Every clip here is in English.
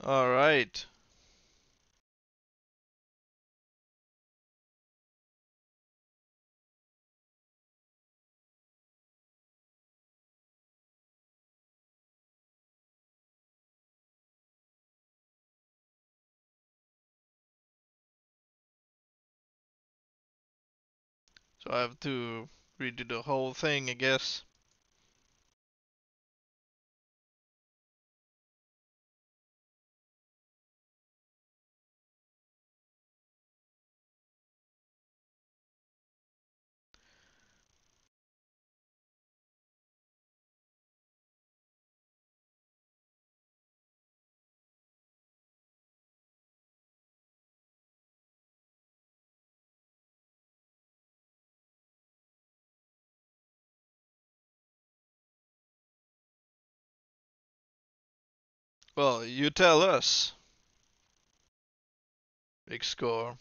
All right. So I have to redo the whole thing, I guess. Well, you tell us. Big score.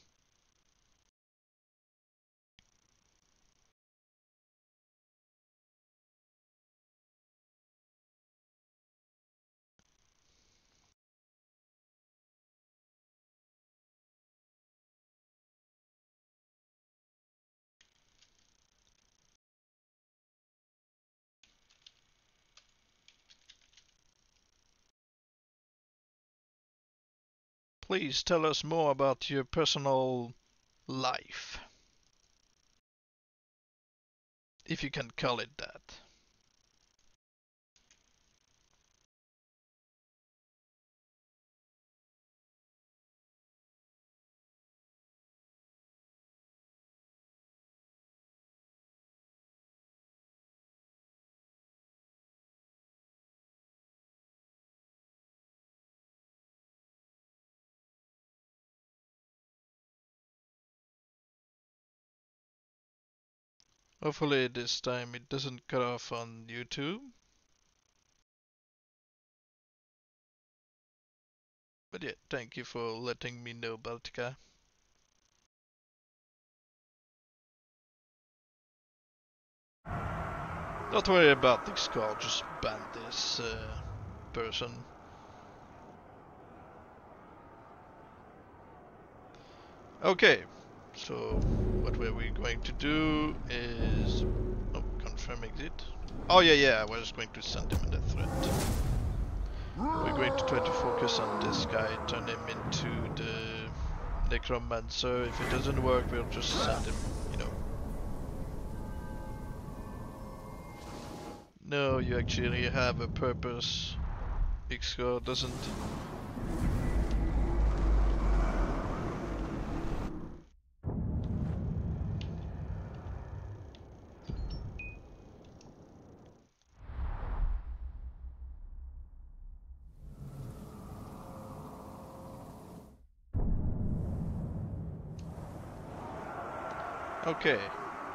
Please tell us more about your personal life, if you can call it that. Hopefully this time it doesn't cut off on YouTube. But yeah, thank you for letting me know, Baltica. Don't worry about this call, just ban this person. Okay, so what were we going to do is... Oh, confirm exit. Oh yeah, I was going to send him a threat. We're going to try to focus on this guy, turn him into the Necromancer. If it doesn't work, we'll just send him, you know. No, you actually have a purpose. Xcore doesn't. Okay,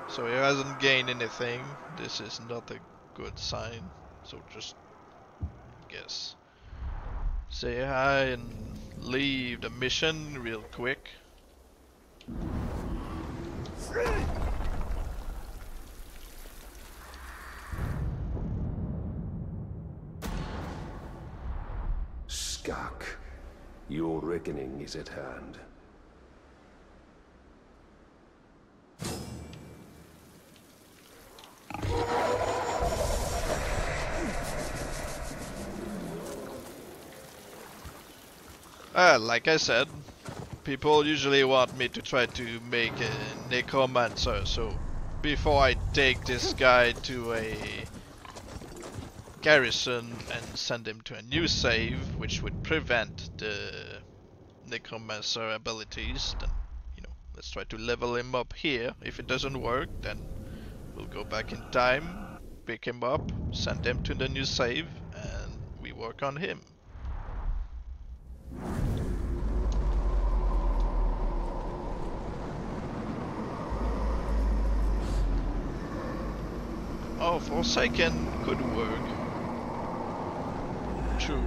so he hasn't gained anything. This is not a good sign. So just guess. Say hi and leave the mission real quick. Skak, your reckoning is at hand. Like I said, people usually want me to try to make a necromancer, so before I take this guy to a garrison and send him to a new save, which would prevent the necromancer abilities, then, you know, let's try to level him up here. If it doesn't work, then we'll go back in time, pick him up, send him to the new save, and we work on him. Oh, Forsaken could work. True.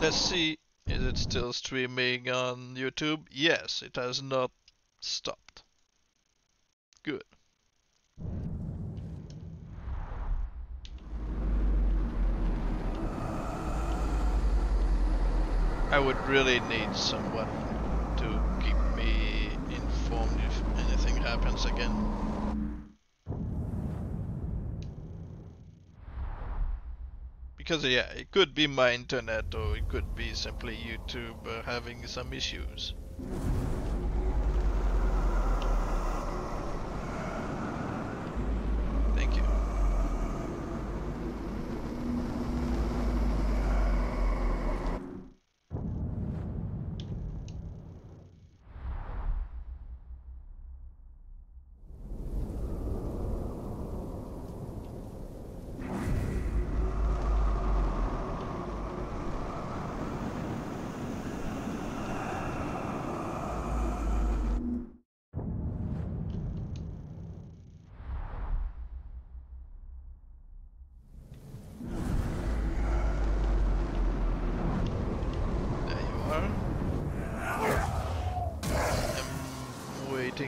Let's see, is it still streaming on YouTube? Yes, it has not stopped. Good. I would really need someone to keep me informed if anything happens again. Because yeah, it could be my internet or it could be simply YouTube having some issues. Thank you.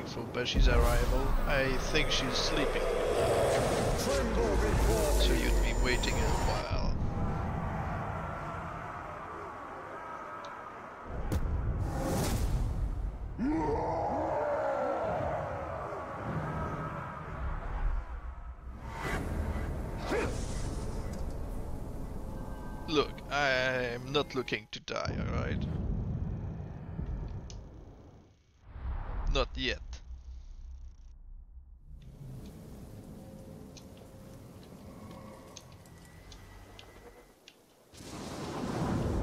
For Bashi's arrival. I think she's sleeping. So you'd be waiting a while. Look, I'm not looking to die, alright? Not yet.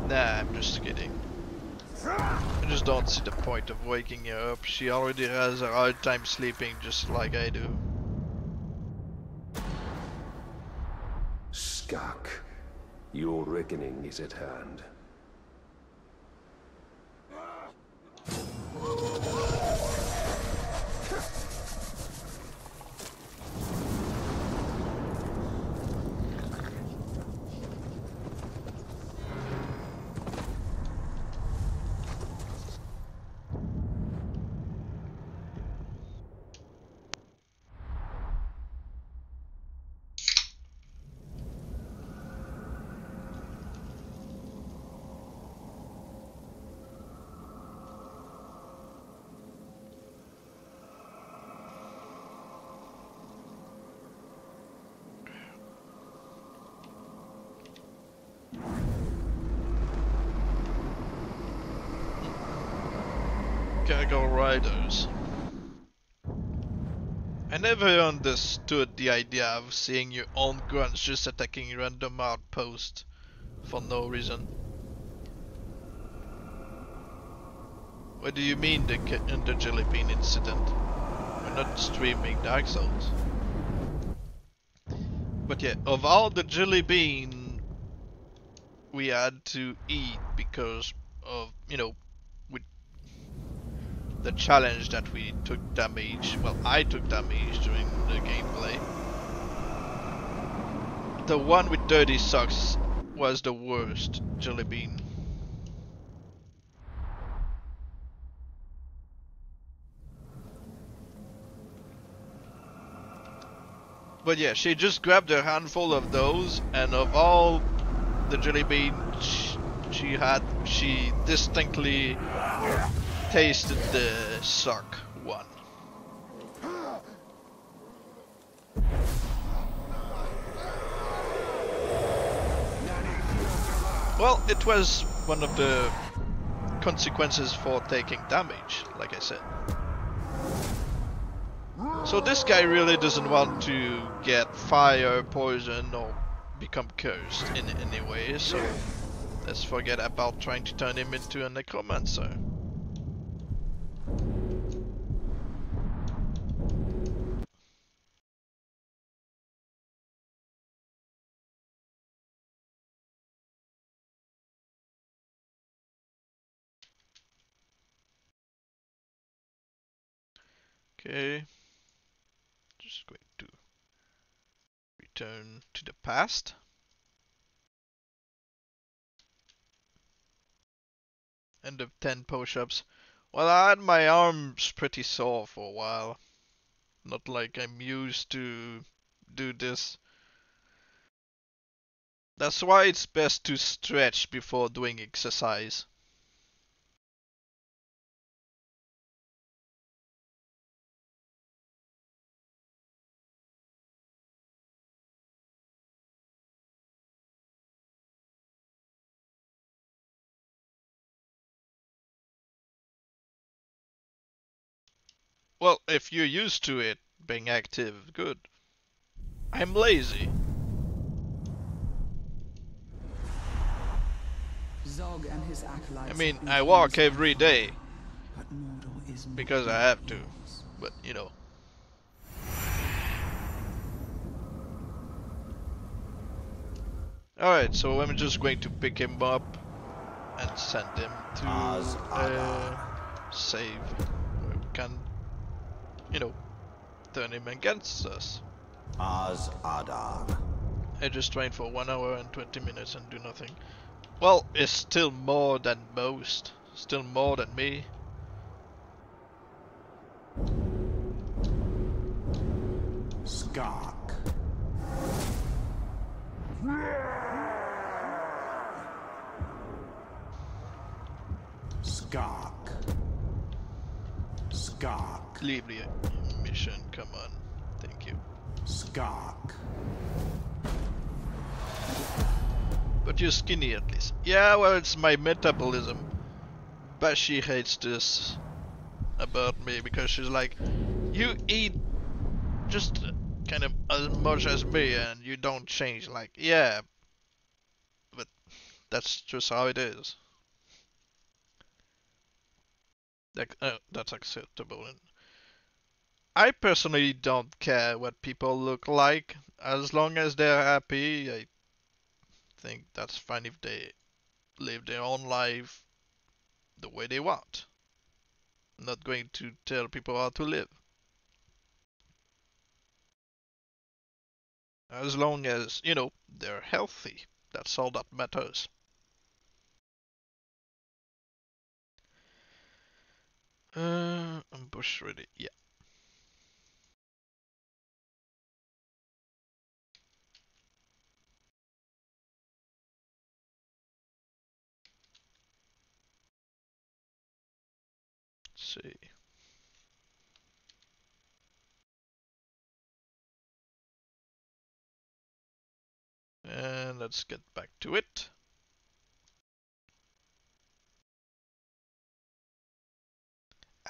Nah, I'm just kidding. I just don't see the point of waking her up. She already has a hard time sleeping just like I do. Skak, your reckoning is at hand. Cargo riders. I never understood the idea of seeing your own grunts just attacking random outposts for no reason. What do you mean the Jelly Bean incident? We're not streaming Dark Souls. But yeah, of all the Jelly Bean we had to eat because of, you know, with the challenge that we took damage, well, I took damage during the gameplay. The one with dirty socks was the worst Jelly Bean. But yeah, she just grabbed a handful of those, and of all the Jelly Bean she distinctly tasted the sock one. Well, it was one of the consequences for taking damage, like I said. So this guy really doesn't want to get fire, poison, or become cursed in any way, so let's forget about trying to turn him into a necromancer. Okay, just going to return to the past. and the 10 push-ups. Well, I had my arms pretty sore for a while. Not like I'm used to do this. That's why it's best to stretch before doing exercise. Well, if you're used to it, being active, good. I'm lazy. Zog and his acolytes I mean, have been I walk cleansed by every fire, day but Mordor is not because I yet have to. yours. But, you know. Alright, so I'm just going to pick him up and send him to save where we can, you know, turn him against us. Az Adar. I just train for 1 hour and 20 minutes and do nothing. Well, it's still more than most. Still more than me. Skark. Skark. Skark. Leave the mission, come on. Thank you. Skark. But you're skinny at least. Yeah, well, it's my metabolism. Bashi hates this about me because she's like, you eat just kind of as much as me and you don't change. Like, yeah, but that's just how it is. That's acceptable. And I personally don't care what people look like. As long as they're happy, I think that's fine if they live their own life the way they want. I'm not going to tell people how to live. As long as, you know, they're healthy. That's all that matters. Ambush ready. Yeah. Let's see. And let's get back to it.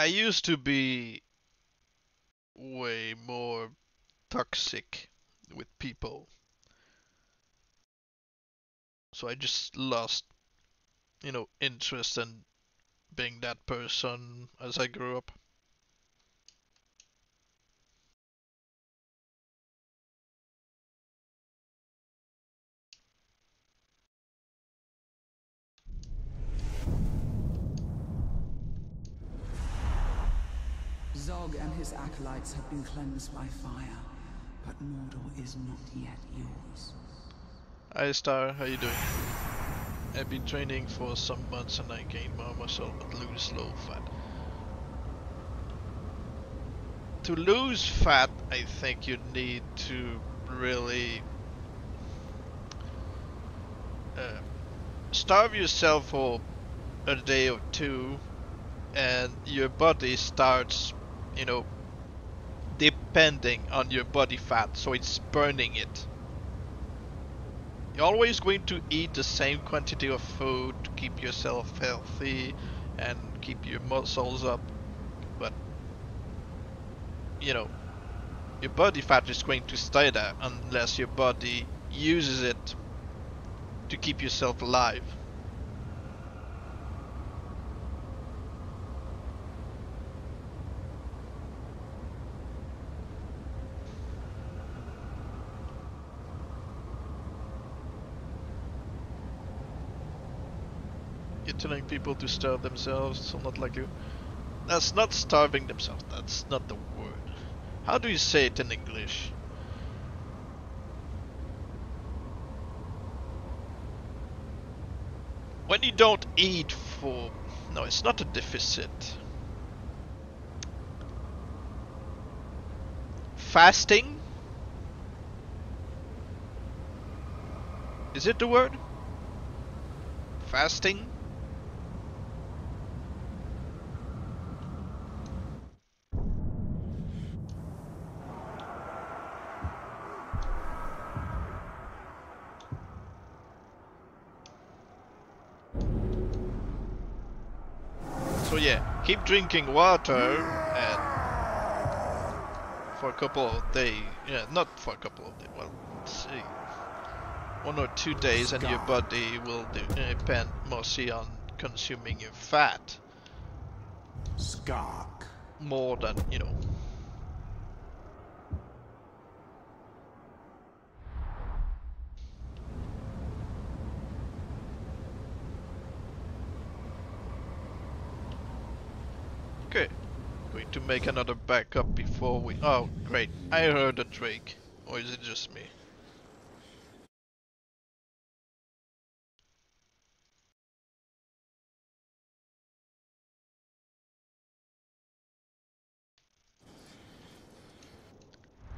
I used to be way more toxic with people. So I just lost, you know, interest in being that person as I grew up. Zog and his acolytes have been cleansed by fire, but Mordor is not yet yours. Hi Star, how you doing? I've been training for some months and I gain more muscle but lose low fat. To lose fat, I think you need to really starve yourself for a day or two and your body starts, you know, depending on your body fat, so it's burning it. You're always going to eat the same quantity of food to keep yourself healthy and keep your muscles up, but you know, your body fat is going to stay there unless your body uses it to keep yourself alive. You're telling people to starve themselves, so not like you. That's not starving themselves, that's not the word. How do you say it in English? When you don't eat for... No, it's not a deficit. Fasting? Is it the word? Fasting? So yeah, keep drinking water and for a couple of days, yeah, not for a couple of days, well, let's see, 1 or 2 days and your body will depend mostly on consuming your fat. Skark. More than, you know. Okay. Going to make another backup before we... Oh, great. I heard a Drake. Or is it just me?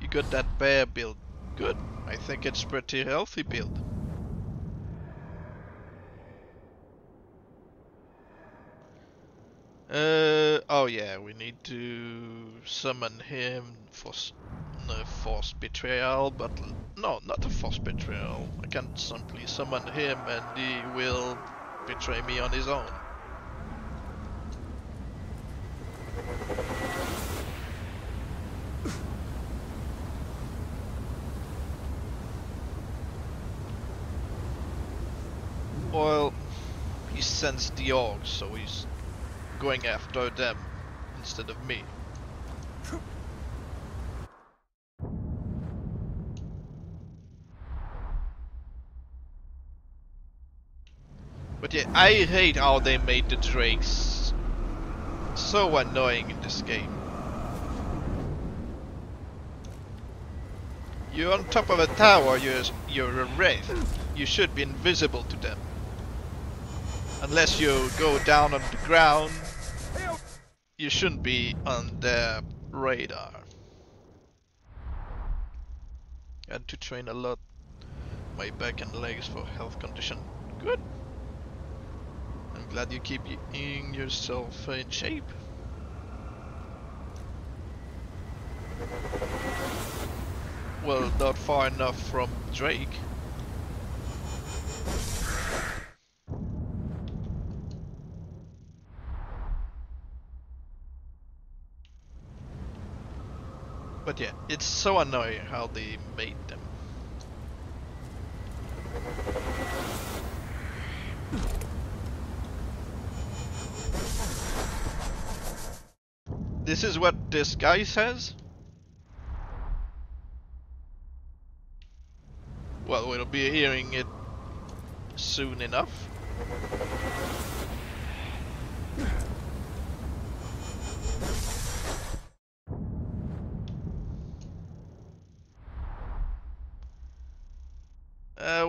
You got that bear build. Good. I think it's pretty healthy build. Oh yeah, we need to summon him for forced betrayal, but no, not a forced betrayal. I can simply summon him and he will betray me on his own. Well, he sends the orcs, so he's going after them instead of me. But yeah, I hate how they made the drakes so annoying in this game. You're on top of a tower, you're a wraith. You should be invisible to them. Unless you go down on the ground, you shouldn't be on their radar. And to train a lot my back and legs for health condition. Good. I'm glad you keep yourself in shape. Well, not far enough from Drake. But yeah, it's so annoying how they made them. This is what this guy says? Well, we'll be hearing it soon enough.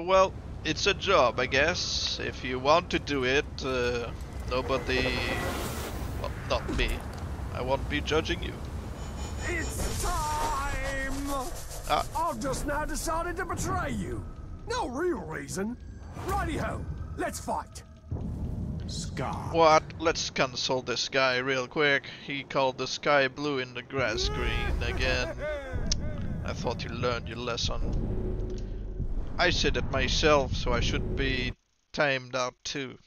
Well, it's a job, I guess. If you want to do it, nobody... Well, not me. I won't be judging you. It's time! Ah. I've just now decided to betray you. No real reason. Righty-ho, let's fight. Skark. What? Let's cancel this guy real quick. He called the sky blue in the grass green again. I thought you learned your lesson. I said it myself, so I should be timed out too.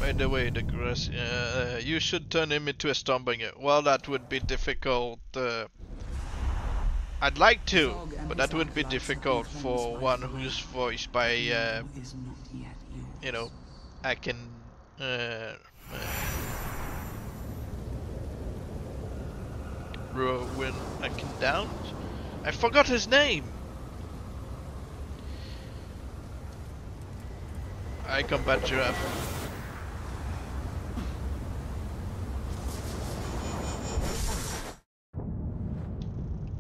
By the way, the grass, you should turn him into a Stormbringer. Well, that would be difficult. I'd like to, but that would be difficult for one who's voiced by, you know, I can, Rowan Akendown? I forgot his name! I combat giraffe.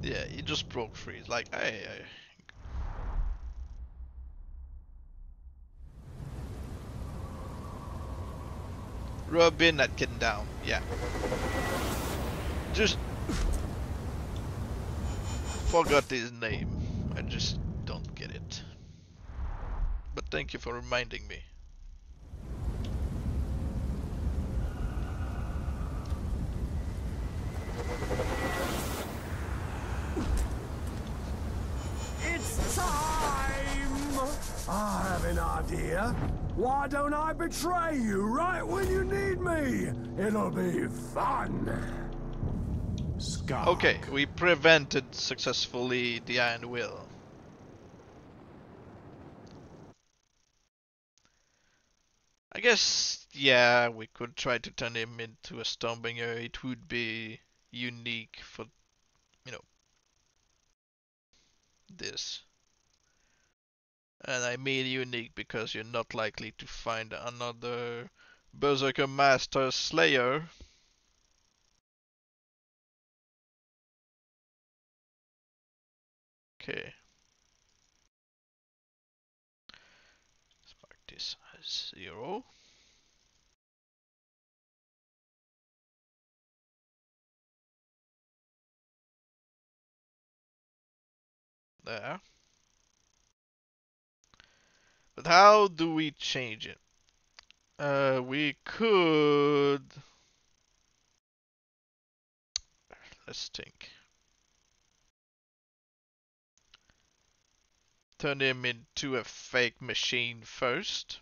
Yeah, he just broke free. It's like, hey. Robin Akendown, yeah. Just forgot his name. I just don't get it. But thank you for reminding me. It's time! I have an idea. Why don't I betray you right when you need me? It'll be fun. Scott. Okay, we prevented successfully the Iron Will. I guess, yeah, we could try to turn him into a Stormbringer. It would be unique for, you know, this. And I mean unique because you're not likely to find another Berserker-Master Slayer. Okay. Let's mark this as 0. There. But how do we change it? We could... Let's think. Turn him into a fake machine first.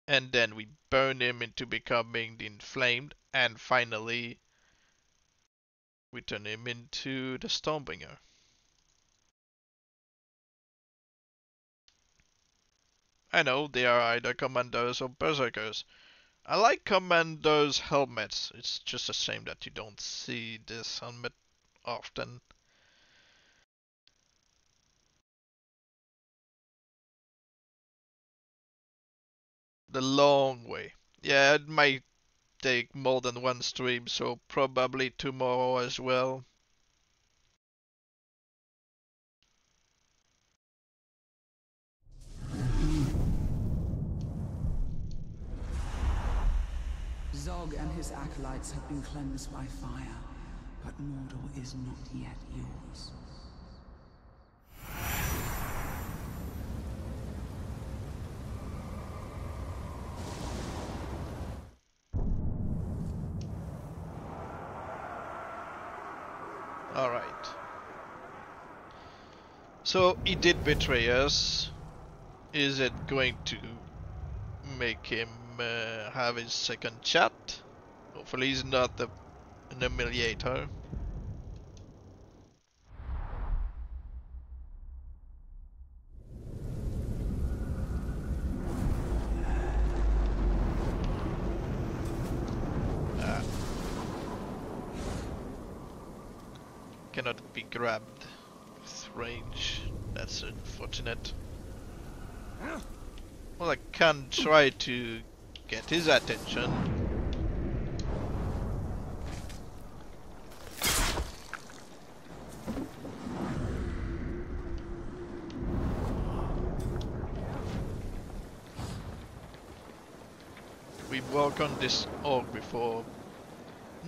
And then we burn him into becoming the Inflamed. And finally, we turn him into the Stormbringer. I know, they are either Commandos or Berserkers. I like Commandos' helmets. It's just a shame that you don't see this helmet often. The long way. Yeah, it might take more than one stream, so probably tomorrow as well. Zog and his acolytes have been cleansed by fire, but Mordor is not yet yours. Alright. So he did betray us. Is it going to make him have his second chat? Hopefully he's not an humiliator. Cannot be grabbed with range. That's unfortunate. Well, I can try to get his attention. We worked on this orc before.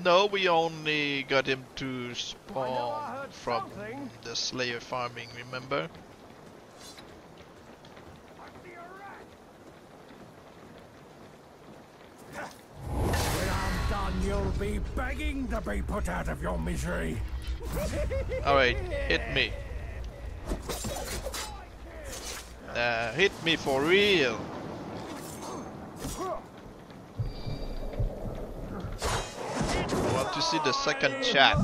No, we only got him to spawn from the Slayer farming, remember? When I'm done, you'll be begging to be put out of your misery. Alright, hit me. Hit me for real. to see the second chat.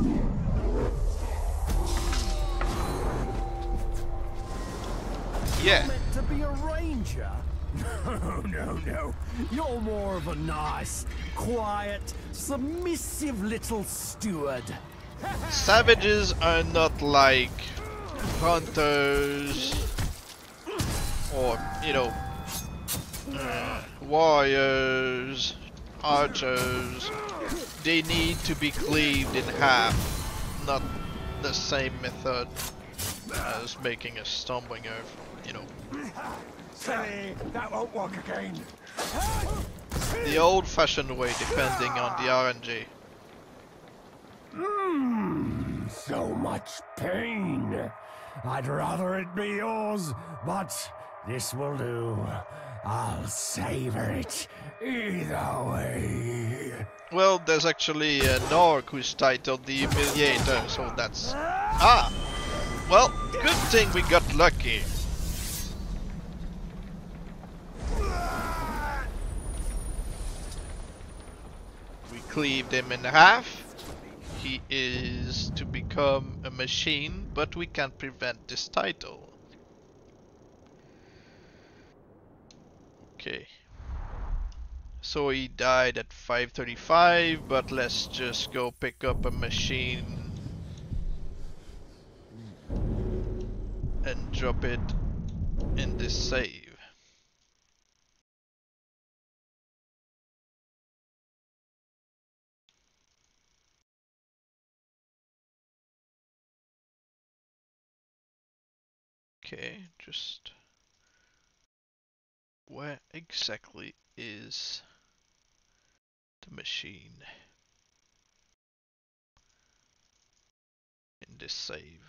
Yeah. You're meant to be a ranger. No. You're more of a nice, quiet, submissive little steward. Savages are not like hunters or, you know, warriors, archers. They need to be cleaved in half, not the same method as making a stumbling earth, you know. Silly, that won't work again. The old-fashioned way, depending on the RNG. So much pain. I'd rather it be yours, but this will do. I'll savor it either way. Well, there's actually an orc who's titled the Humiliator, so that's... Ah! Well, good thing we got lucky. We cleaved him in half. He is to become a machine, but we can't prevent this title. Okay. So he died at 5:35, but let's just go pick up a machine and drop it in this save. Okay, just where exactly is the machine in this save?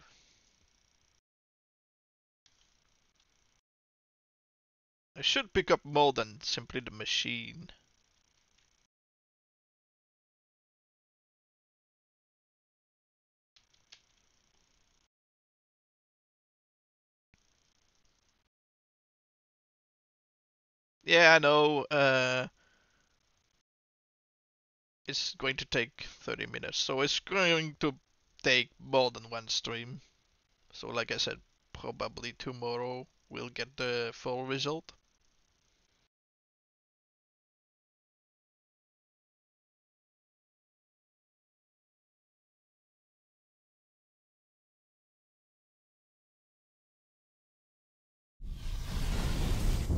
I should pick up more than simply the machine. Yeah, I know, it's going to take 30 minutes, so it's going to take more than one stream. So like I said, probably tomorrow we'll get the full result.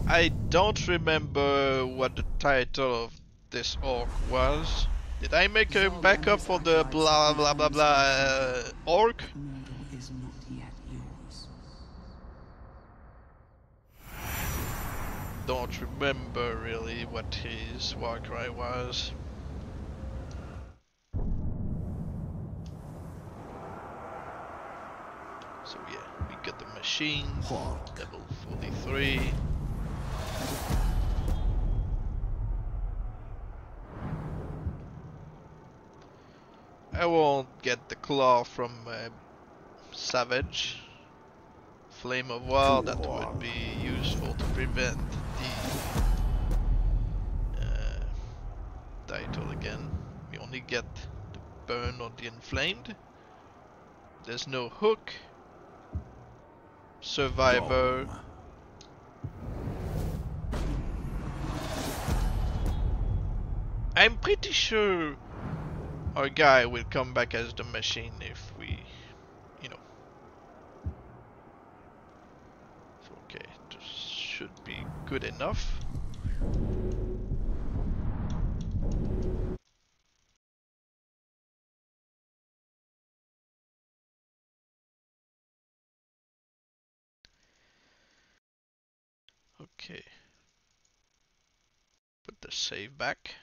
I don't remember what the title of this orc was. Did I make a backup for the blah blah blah blah orc? Mordor is not yet yours. Don't remember really what his war cry was. So yeah, we got the machine, level 43. I won't get the claw from Savage. Flame of War, that would be useful to prevent the title again. We only get the burn on the inflamed. There's no hook. Survivor. I'm pretty sure our guy will come back as the machine if we, you know. So, okay, this should be good enough. Okay. Put the save back.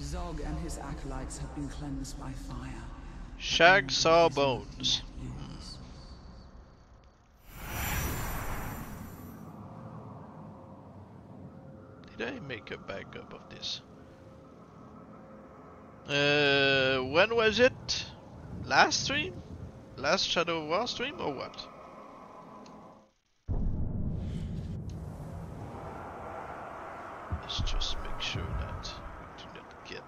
Zog and his acolytes have been cleansed by fire. Shag Mordor saw is not bones. yet yours. Did I make a backup of this? When was it? Last stream? Last Shadow of War stream or what? Let's just make sure that we do not get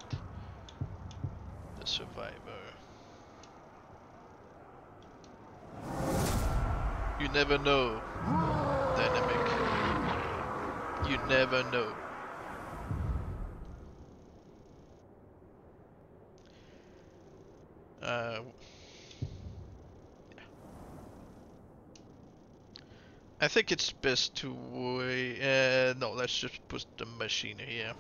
the survivor. You never know, Dynamic. You never know. I think it's best to wait. No, let's just put the machine here.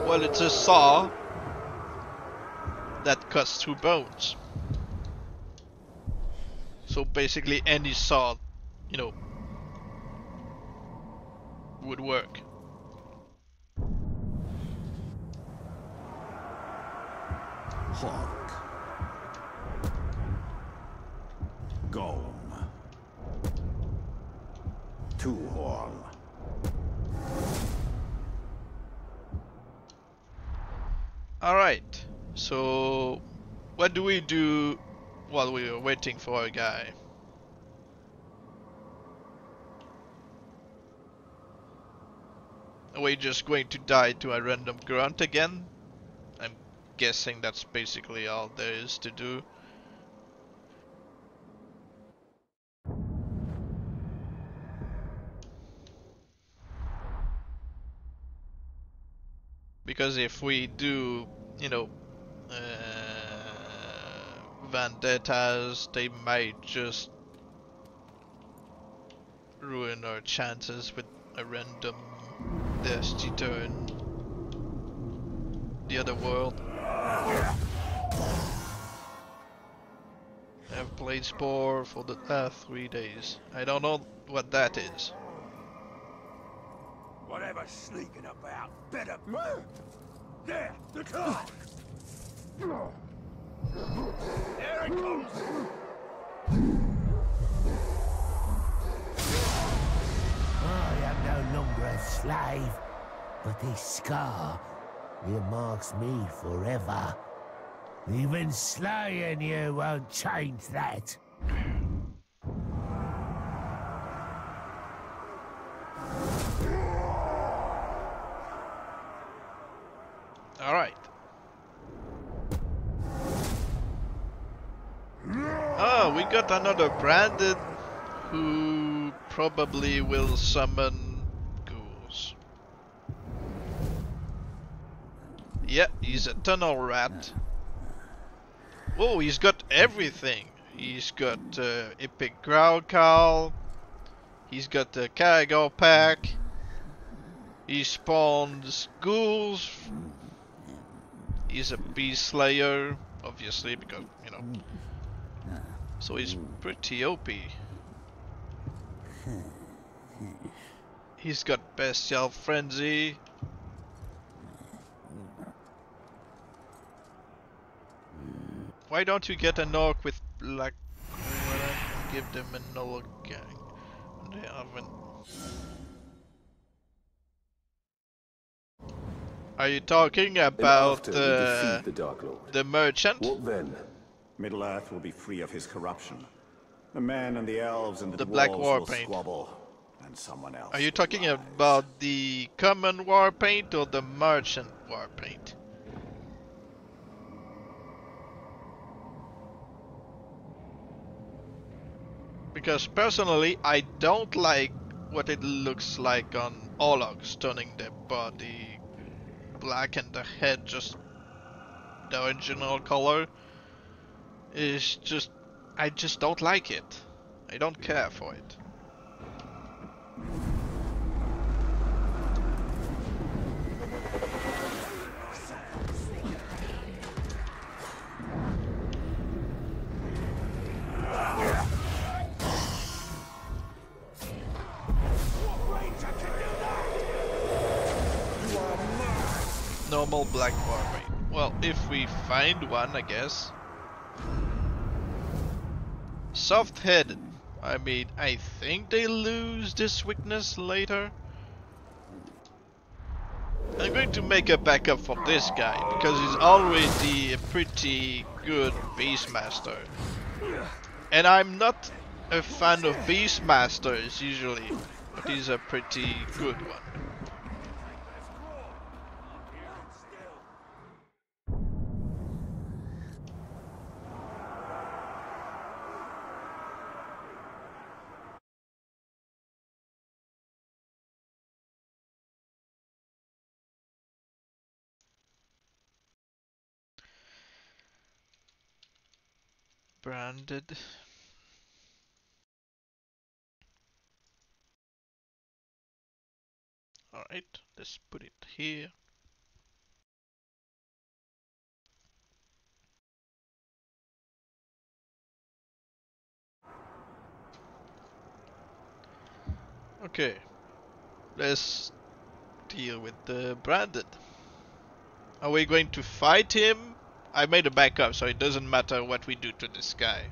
Well, it's a saw that cuts through bones. So basically any saw, you know, would work. Hawk. Golem. Two-horn. Alright, so what do we do while we are waiting for a guy? Are we just going to die to a random grunt again? I'm guessing that's basically all there is to do. Because if we do, you know, vendettas, they might just ruin our chances with a random Dusty turn. The other world. I've played Spore for the last 3 days. I don't know what that is. Whatever's sneaking about, better move! There, the clock! There it comes! I am no longer a slave, but this scar earmarks me forever. Even slaying you won't change that. Alright. Oh, we got another branded who probably will summon ghouls. Yeah, he's a tunnel rat. Whoa, he's got everything. He's got epic growl call. He's got the Caragor pack. He spawns ghouls. He's a beast slayer, obviously, because, you know. So he's pretty OP. He's got bestial frenzy. Why don't you get an orc with black and give them an orc gang? They haven't. Are you talking about the merchant? What then? Middle-earth will be free of his corruption. The men and the elves and the Black dwarves War will Paint. squabble, and someone else Are you will talking rise. about the common war paint or the merchant war paint? Because personally, I don't like what it looks like on Orlogs, turning their body black and the head just the original color. Is just, I just don't like it. I don't care for it. Normal black warpaint. Well, if we find one, I guess. Soft-headed. I mean, I think they lose this weakness later. I'm going to make a backup for this guy, because he's already a pretty good Beastmaster. And I'm not a fan of Beastmasters usually, but he's a pretty good one. Branded. Alright, let's put it here. Okay, let's deal with the branded. Are we going to fight him? I made a backup, so it doesn't matter what we do to this guy.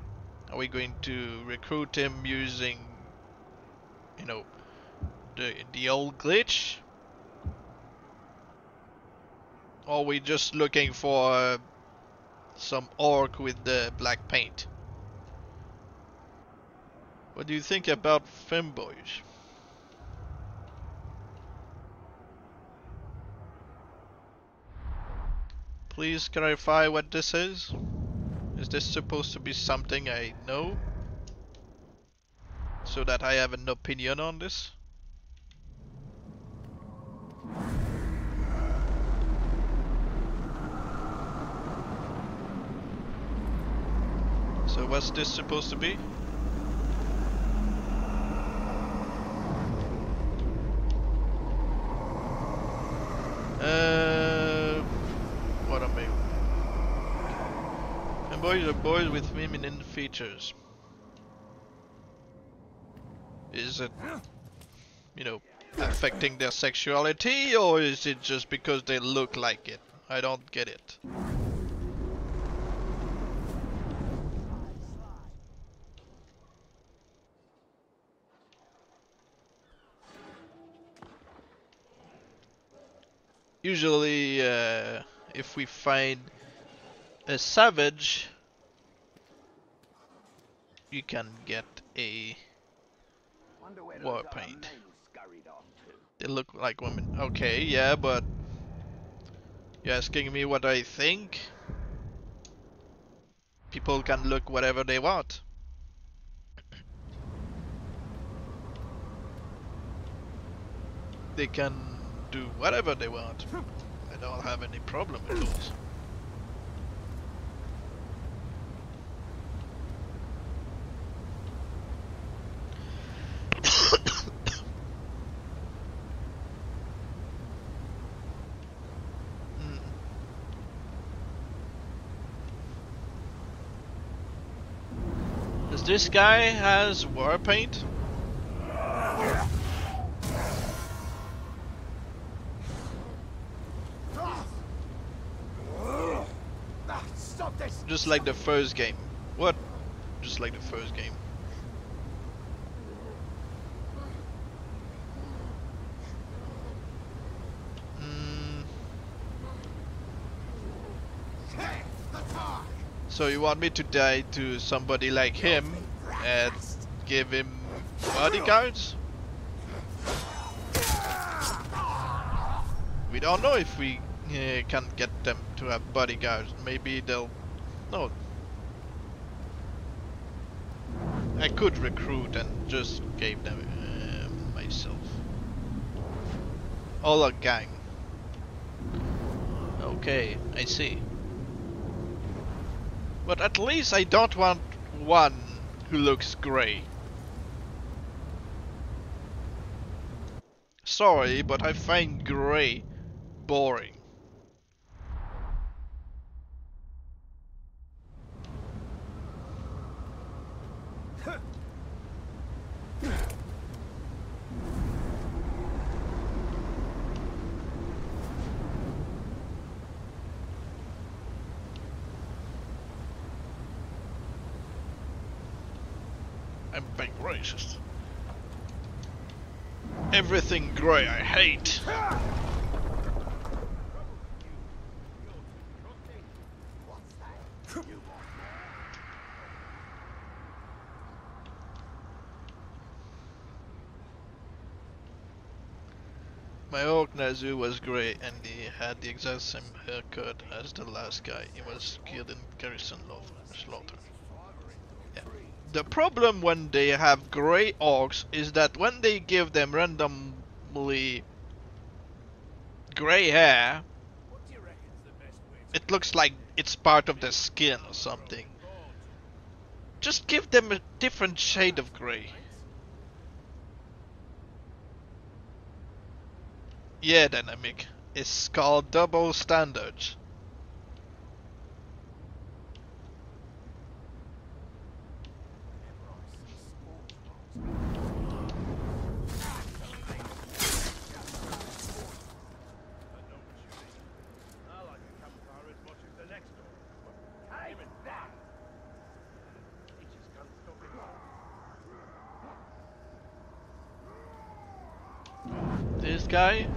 Are we going to recruit him using, you know, the old glitch? Or are we just looking for some orc with the black paint? What do you think about femboys? Please clarify what this is. Is this supposed to be something I know? So that I have an opinion on this? So what's this supposed to be? What am I? And boys are boys with feminine features. Is it, you know, affecting their sexuality, or is it just because they look like it? I don't get it. Usually, if we find a savage, you can get a war paint. They look like women. Okay, yeah, but you're asking me what I think? People can look whatever they want. They can do whatever they want. I don't have any problem with those. Does this guy has war paint? Stop this! Just like the first game. What? Just like the first game. So you want me to die to somebody like him and give him bodyguards? We don't know if we can get them to have bodyguards. Maybe they'll... No. I could recruit and just gave them myself. All a gang. Okay, I see. But at least I don't want one who looks grey. Sorry, but I find grey boring. I'm being racist. Everything grey I hate. My orc Nazu was grey and he had the exact same haircut as the last guy. He was killed in garrison slaughter. Yeah. The problem when they have grey orcs is that when they give them randomly grey hair, it looks like it's part of their skin or something. Just give them a different shade of grey. Yeah, dynamic. It's called double standards. This guy?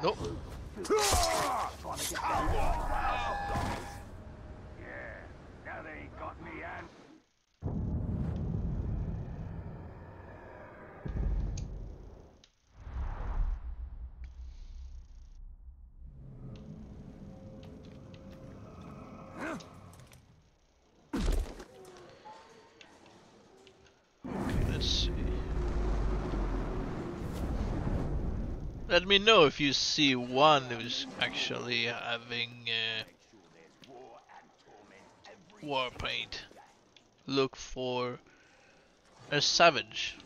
Nope. Let's see. Let me know if you see one who's actually having war paint. Look for a savage.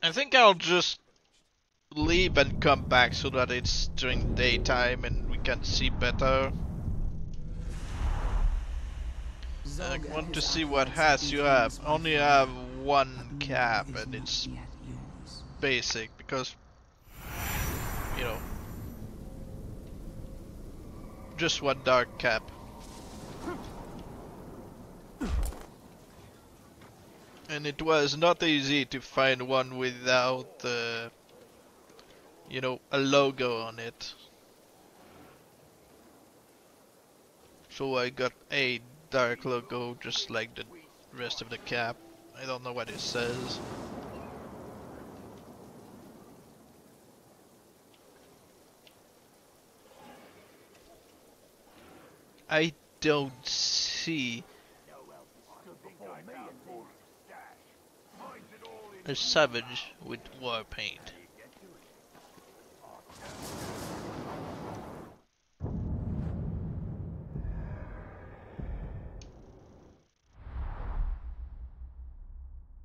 I think I'll just leave and come back so that it's during daytime and we can see better. I want to see what hats you have. I only have one cap and it's basic because, you know, just one dark cap. And it was not easy to find one without, you know, a logo on it. So I got a dark logo just like the rest of the cap. I don't know what it says. I don't see a savage with war paint.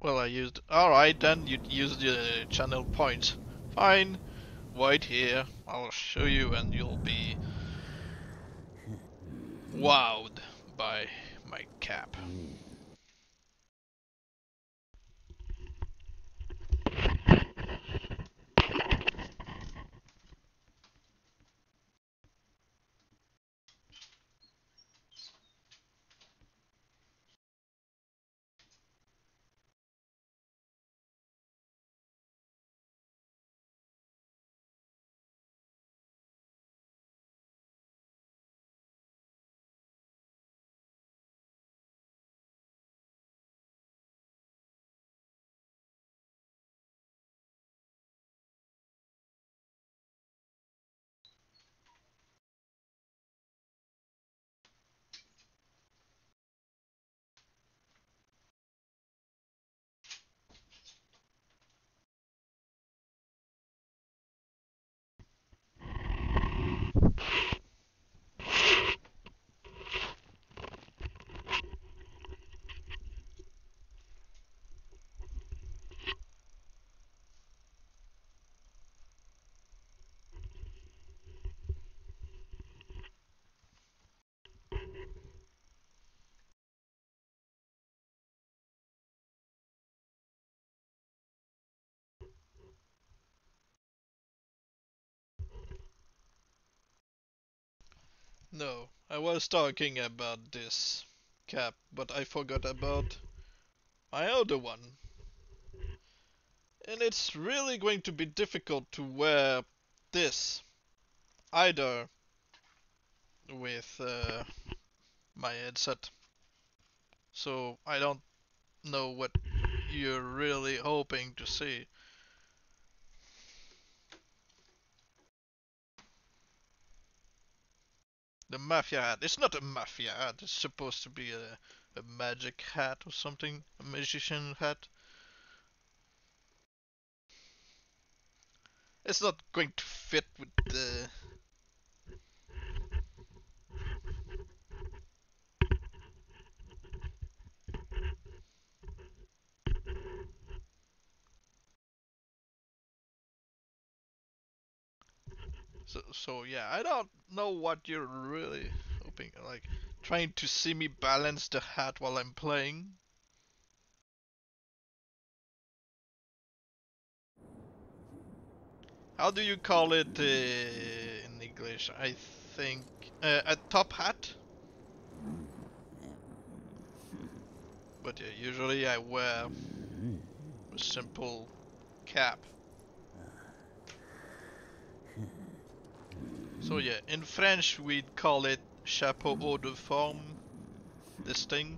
Well, I used... Alright then, you used the channel points. Fine. Wait here. I'll show you and you'll be wowed by my cap. No, I was talking about this cap, but I forgot about my other one. And it's really going to be difficult to wear this either with my headset. So I don't know what you're really hoping to see. The mafia hat. It's not a mafia hat. It's supposed to be a magic hat or something. A magician hat. It's not going to fit with the... So yeah, I don't know what you're really hoping. Like, trying to see me balance the hat while I'm playing. How do you call it in English? I think a top hat. But yeah, usually I wear a simple cap. So yeah, in French we'd call it chapeau haut de forme. This thing.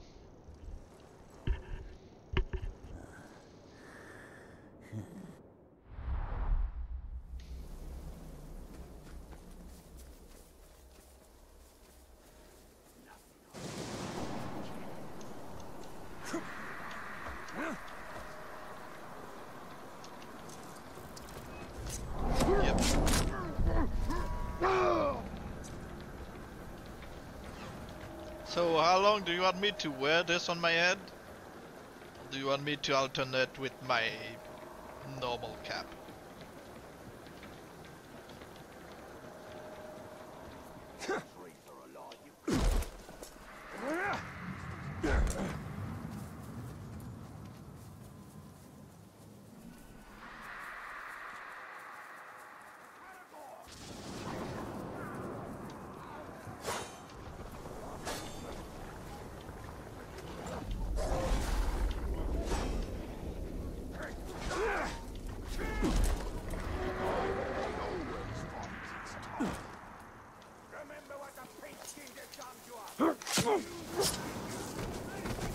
Yep. So how long do you want me to wear this on my head? Or do you want me to alternate with my normal cap?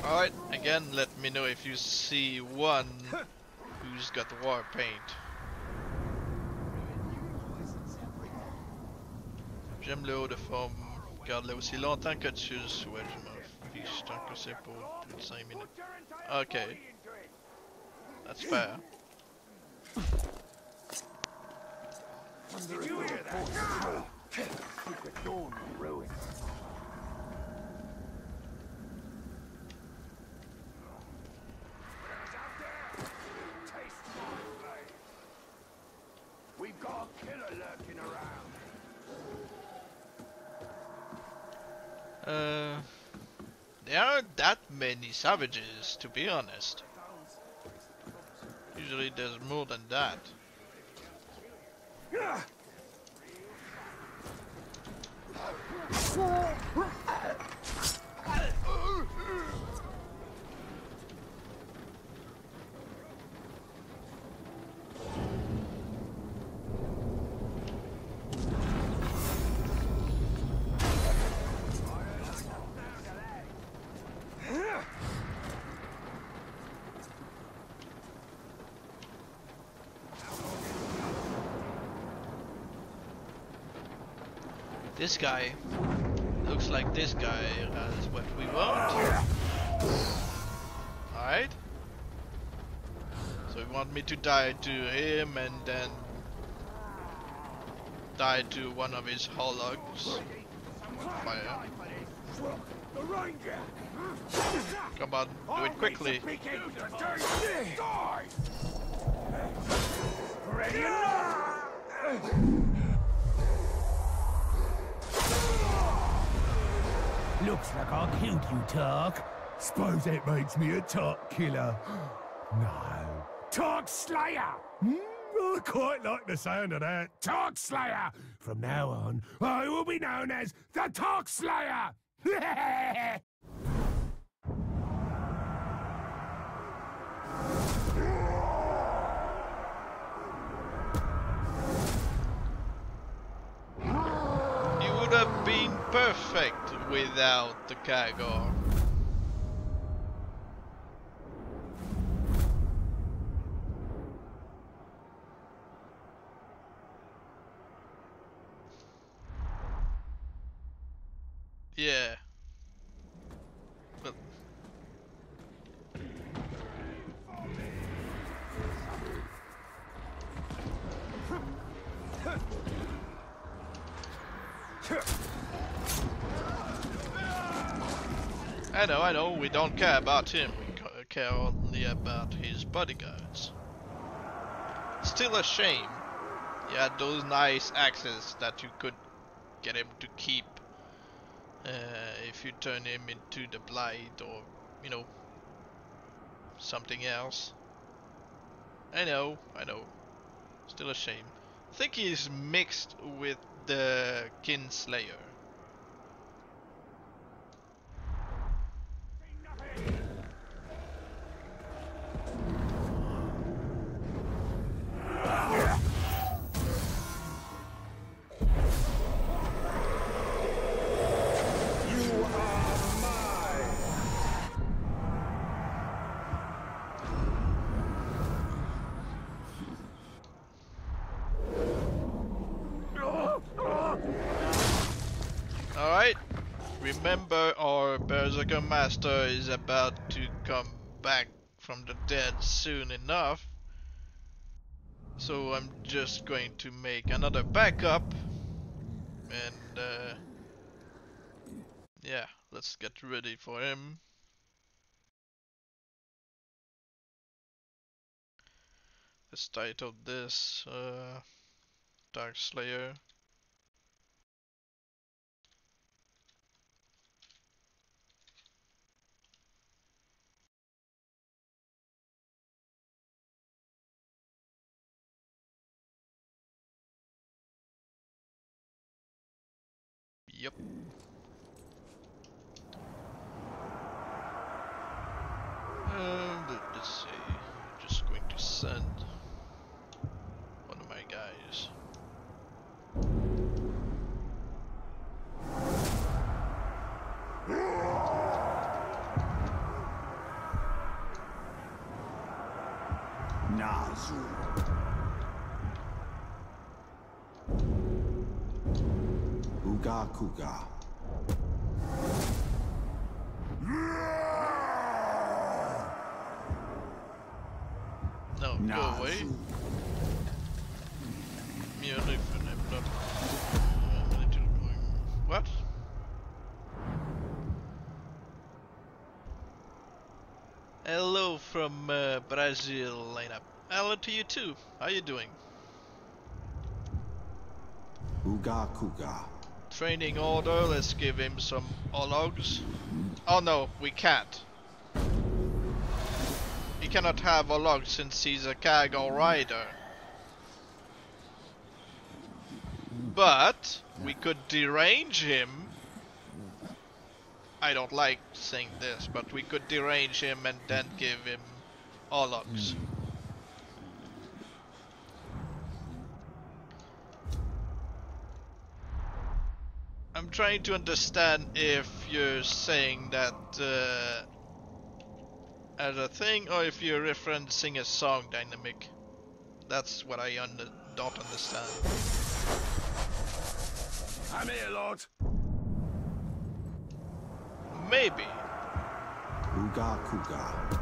Alright, again, let me know if you see one who's got war paint. J'aime le haut de forme. Garde-le aussi longtemps que tu le souhaites. Je m'en fiche tant que c'est pour plus de 5 minutes. Okay. That's fair. Did you hear that? Keep the dawn ruined. We've got a killer lurking around. There aren't that many savages, to be honest. Usually there's more than that. This guy looks like this guy has what we want. Alright. So you want me to die to him and then die to one of his hologs with fire. Come on, do it quickly. Looks like I killed you, Tark. Suppose that makes me a Tark killer. No. Tark Slayer! I quite like the sound of that. Tark Slayer! From now on, I will be known as the Tark Slayer! You would have been perfect without the Kagor. Yeah. But I know, we don't care about him, we care only about his bodyguards. Still a shame. He had those nice axes that you could get him to keep if you turn him into the Blight or, you know, something else. I know. Still a shame. I think he's mixed with the Kinslayer. Alright, remember our Berserker-Master is about to come back from the dead soon enough. So I'm just going to make another backup. And yeah, let's get ready for him. Let's title this Dark Slayer. Yep. Let's see. Just going to send one of my guys. Nazu. Uga Kuga. No, go away. What? Hello from Brazil lineup. Hello to you too. How you doing? Uga Kuga. Training order. Let's give him some Ologs. Oh no, we can't. He cannot have Olog since he's a Kagor rider. But we could derange him. I don't like saying this, but we could derange him and then give him Ologs. I'm trying to understand if you're saying that as a thing, or if you're referencing a song dynamic. That's what I don't understand. I'm here, Lord. Maybe. Uga Kuga.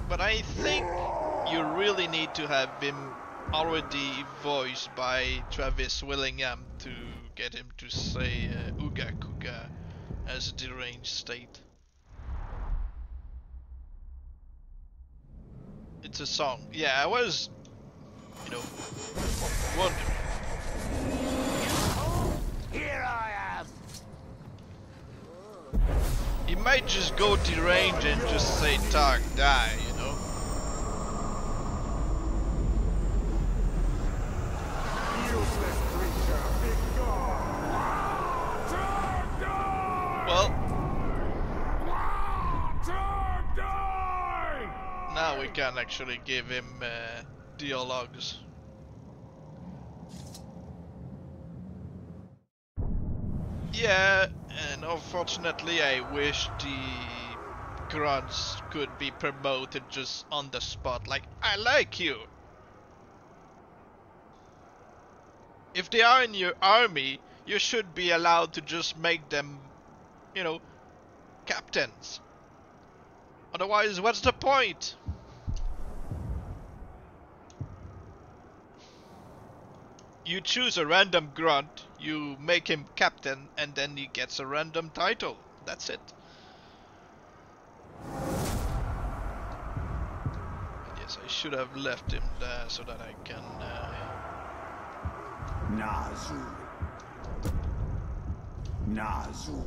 But I think you really need to have him already voiced by Travis Willingham to get him to say Uga Kuga as a deranged state. It's a song. Yeah, I was, you know, wondering. Here I am! He might just go deranged and just say Tark die, you know? now we can actually give him dialogues. Yeah, and unfortunately I wish the grunts could be promoted just on the spot, like, I like you. If they are in your army, you should be allowed to just make them, you know, captains. Otherwise, what's the point? You choose a random grunt, you make him captain, and then he gets a random title. That's it. Yes, I should have left him there so that I can... Nazu. Nazu.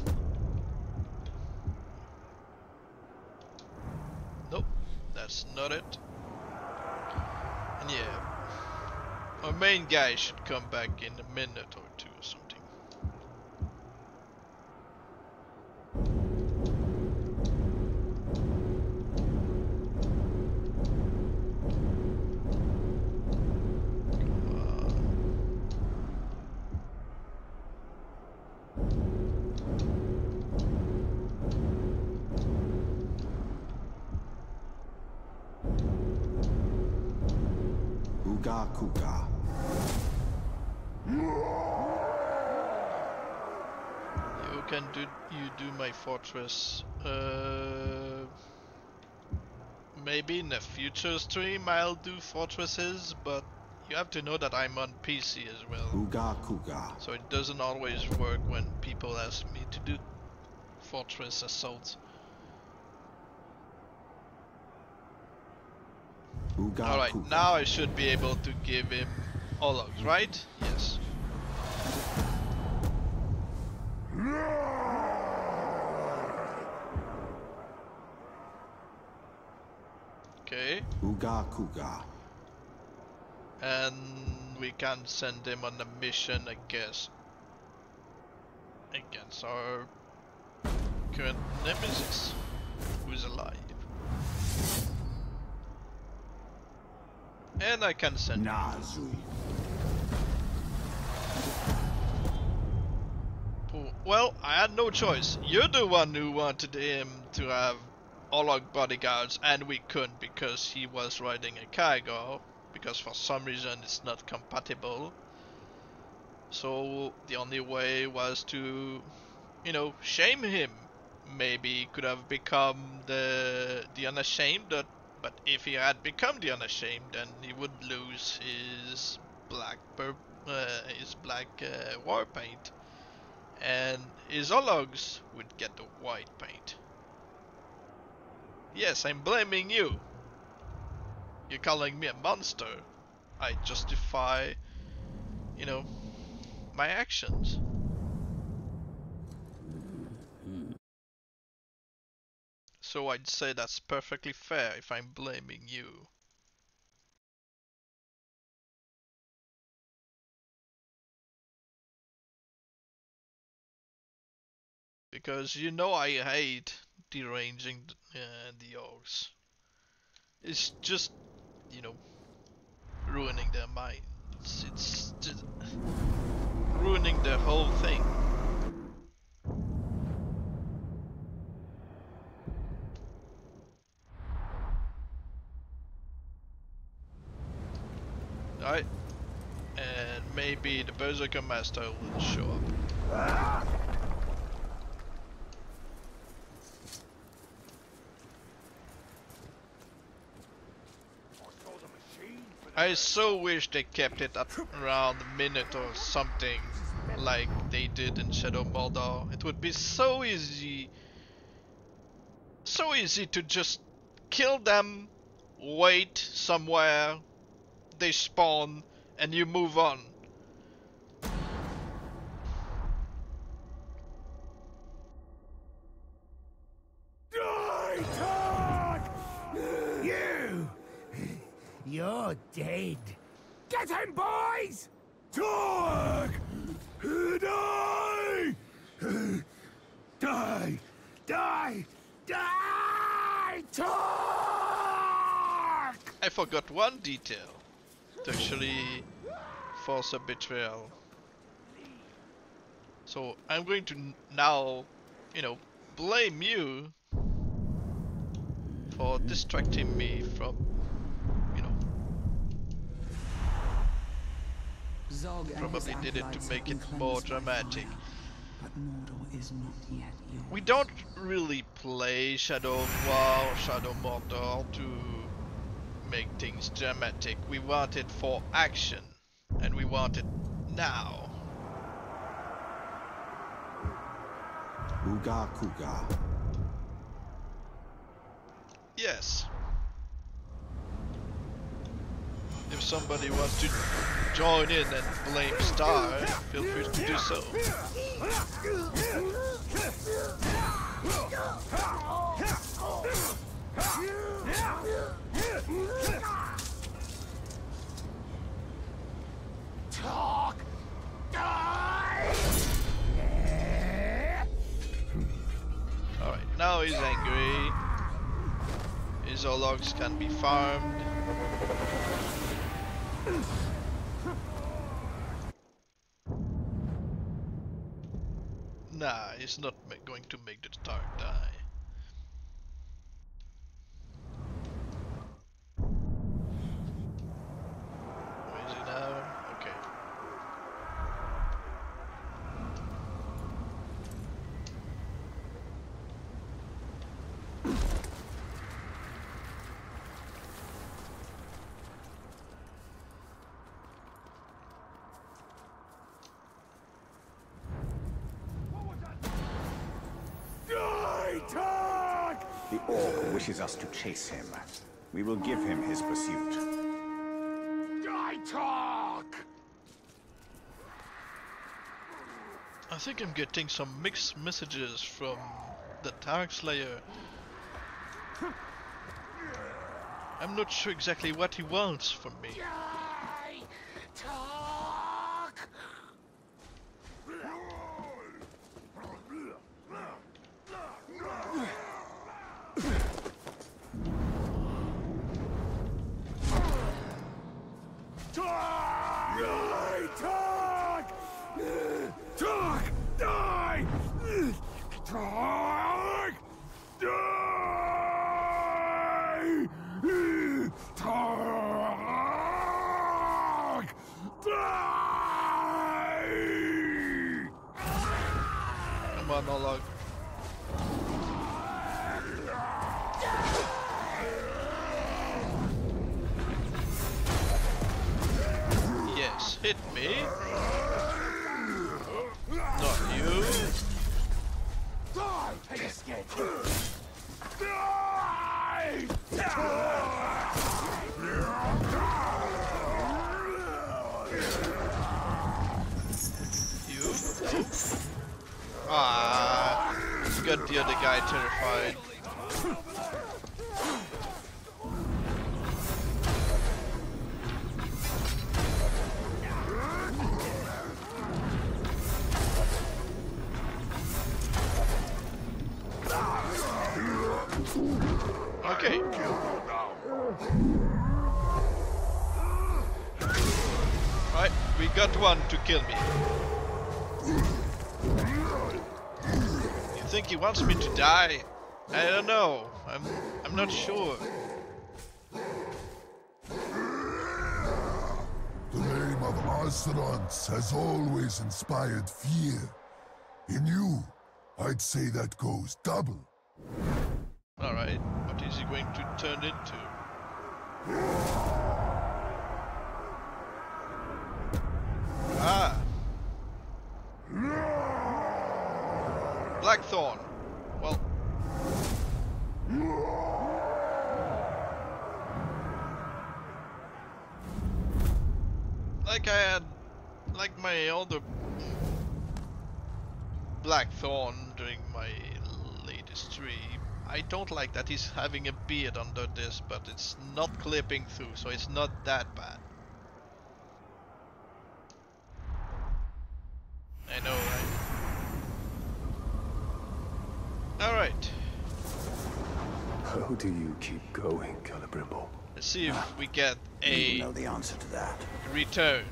Nope, that's not it. And yeah, our main guy should come back in a minute or two or something. Uga Kuga. You do my fortress. Maybe in a future stream I'll do fortresses, but you have to know that I'm on PC as well. Uga Kuga. So it doesn't always work when people ask me to do fortress assaults. Alright, now I should be able to give him Ologs, right? Yes. Okay. Uga Kuga. And we can send him on a mission, I guess, against our current nemesis, who's alive. And I can send Nazu. Well, I had no choice. You're the one who wanted him to have Olog bodyguards, and we couldn't because he was riding a cargo, because for some reason it's not compatible. So the only way was to, you know, shame him. Maybe he could have become the unashamed, but if he had become the unashamed, then he would lose his black war paint, and his Ologs would get the white paint. Yes, I'm blaming you. You're calling me a monster. I justify, you know, my actions. So I'd say that's perfectly fair if I'm blaming you. Because you know I hate deranging the orcs. It's just, you know, ruining their minds. It's just ruining the whole thing. Alright. And maybe the Berserker-Master will show up. I so wish they kept it at around a minute or something, like they did in Shadow Mordor. It would be so easy to just kill them, wait somewhere, they spawn, and you move on. You're dead. Get him, boys! Talk! Die! Die! Die! Die! Talk! I forgot one detail to actually force a betrayal. So I'm going to now, you know, blame you for distracting me from, you know, Zog and probably his did it to acolytes make have it been more cleansed by dramatic. fire, but Mordor is not yet yours. We don't really play Shadow of War or Shadow Mordor to make things dramatic. We want it for action, and we want it now. Uga Kuga. Yes. If somebody wants to join in and blame Star, feel free to do so. Talk! Die! Alright, now he's angry. His logs can be farmed. Nah, he's not going to make the Stark die. Where is he now? Okay. The orc wishes us to chase him. We will give him his pursuit. Die talk! I think I'm getting some mixed messages from the Tark Slayer. I'm not sure exactly what he wants from me. Die talk! Die talk! Talk! Die! Talk! Die! Talk! Die! Come on, Olog. Yes, hit me. Not you. Die! I just scared you. Die! You? Ah, you got the other guy terrified. Okay. Right, we got one to kill me. You think he wants me to die? I don't know. I'm not sure. The name of Arcerants has always inspired fear. In you, I'd say that goes double. Alright, what is he going to turn into? Ah! Blackthorn! Well... Like I had... Like my other... Blackthorn during my latest stream. I don't like that he's having a beard under this, but it's not clipping through, so it's not that bad. I know, right? Alright. How do you keep going, Calibrimble? Let's see if we get You a know the answer to that. return.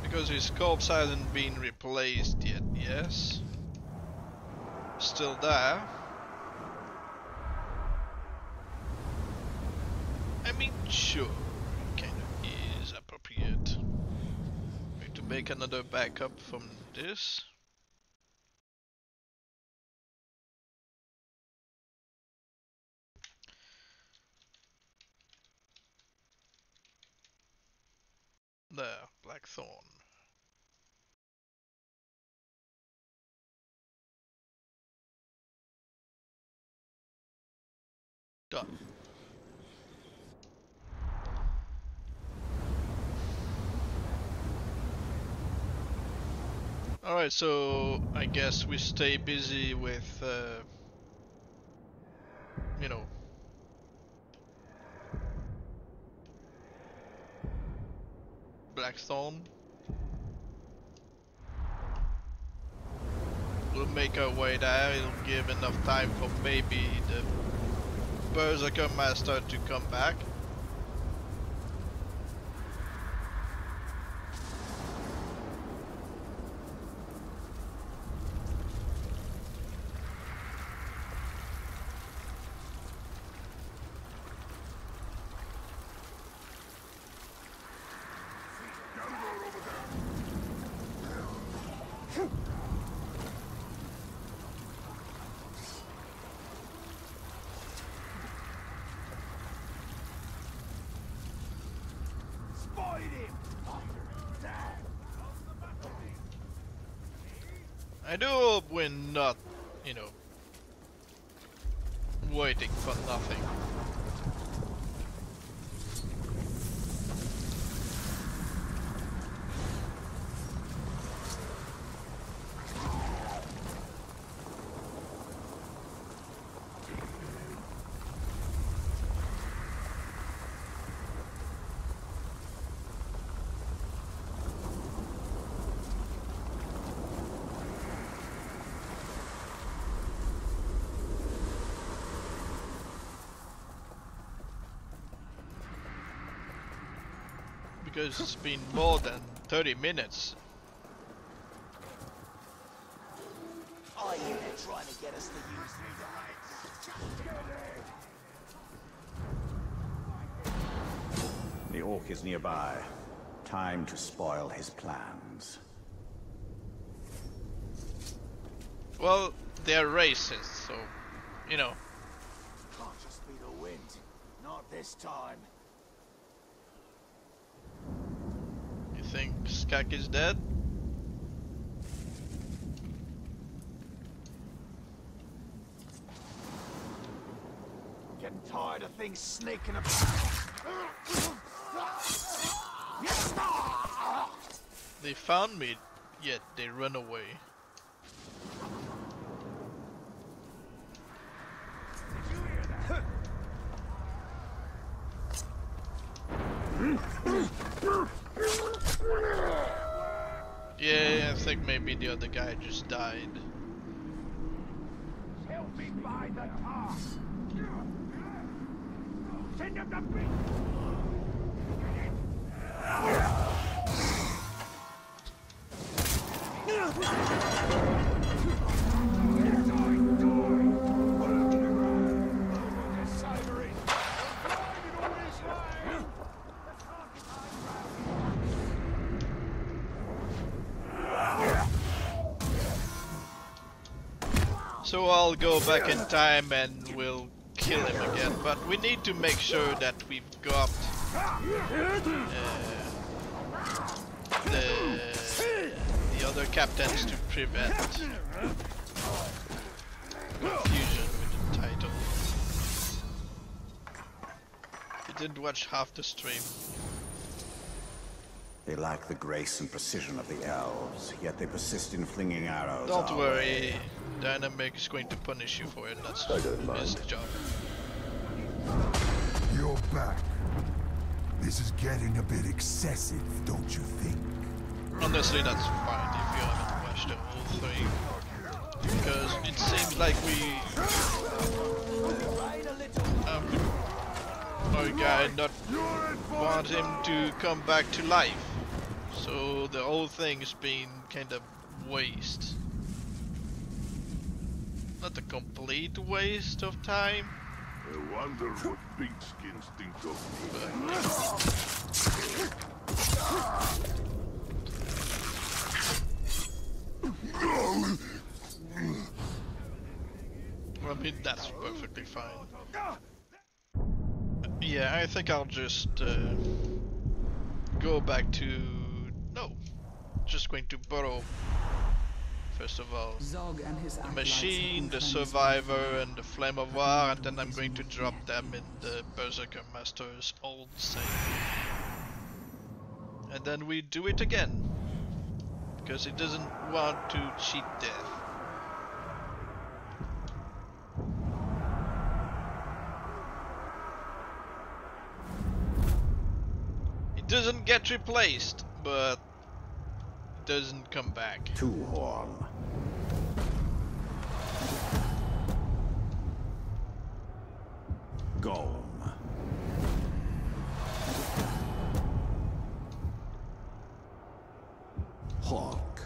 Because his corpse hasn't been replaced yet, yes. Still there. I mean, sure, it kind of is appropriate. Going to make another backup from this. There, Blackthorn. Done. Alright, so I guess we stay busy with, you know, Blackthorn. We'll make our way there. It'll give enough time for maybe the Berserker-Master to come back. I do hope we're not, you know, waiting for nothing. Because it's been more than 30 minutes. Are you trying to get us to use The orc is nearby. Time to spoil his plans. Well, they're racist, so, you know. Can't just be the wind. Not this time. You think Skak is dead? Getting tired of things sneaking about. They found me, yet they run away. Yeah, I think maybe the other guy just died. Help me by the top. Send him to me. So I'll go back in time and we'll kill him again, but we need to make sure that we've got the other captains to prevent confusion with the title. You didn't watch half the stream. They lack the grace and precision of the elves, yet they persist in flinging arrows Don't our worry, way. Dynamic is going to punish you for it. That's his job. You're back. This is getting a bit excessive, don't you think? Honestly, that's fine if you haven't watched the whole thing. Because it seems like we... our guy not want him to come back to life. So the whole thing's been kind of waste. Not a complete waste of time. I wonder what pink skins think of I mean, that's perfectly fine. Yeah, I think I'll just go back to... No, just going to borrow, first of all, the machine, the survivor, and the flame of war, and then I'm going to drop them in the Berserker-Master's old save. And then we do it again, because he doesn't want to cheat death. It doesn't get replaced, but it doesn't come back. Two-horn. Golem. Hawk.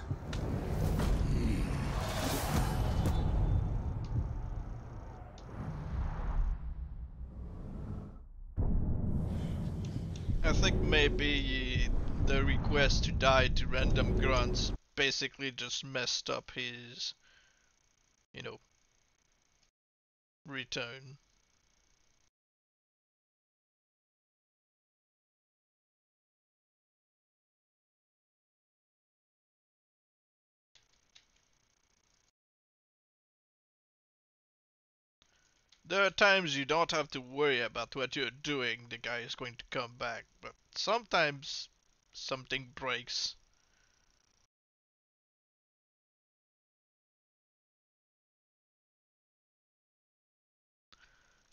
I think maybe the request to die to random grunts basically just messed up his, you know, return. There are times you don't have to worry about what you're doing, the guy is going to come back, but sometimes something breaks.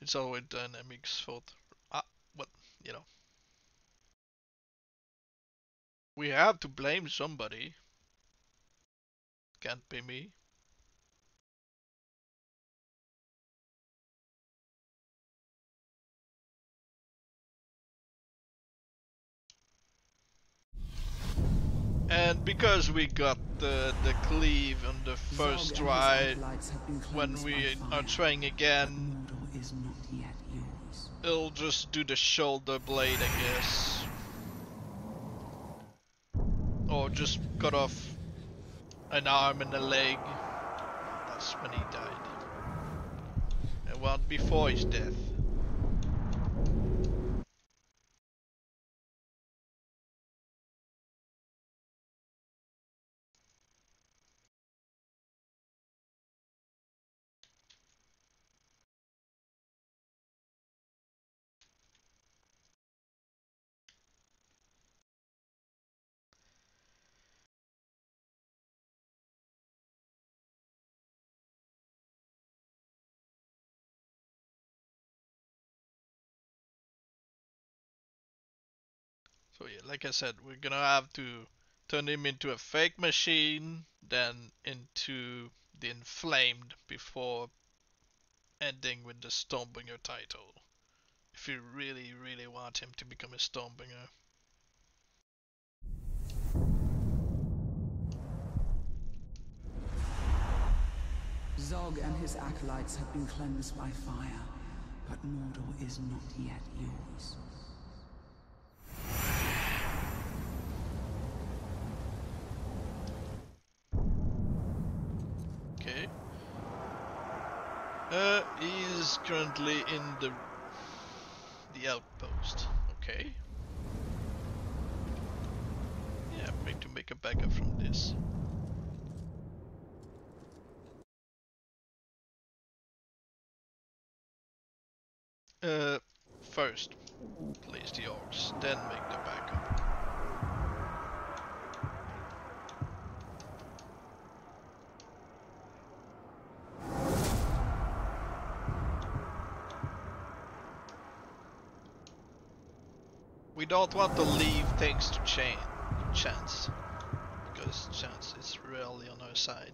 It's always Dynamics' fault. But, you know. We have to blame somebody. Can't be me. And because we got the cleave on the first try, when we are trying again, it'll just do the shoulder blade, I guess. Or just cut off an arm and a leg. That's when he died. And one before his death. So yeah, like I said, we're gonna have to turn him into a fake machine, then into the inflamed before ending with the Stormbringer title. If you really, really want him to become a Stormbringer. Zog and his acolytes have been cleansed by fire, but Mordor is not yet yours. Okay. He's currently in the outpost. Okay. Yeah, I'm going to make a backup from this. First, place the orcs, then make the backup. We don't want to leave things to chance, because chance is rarely on our side.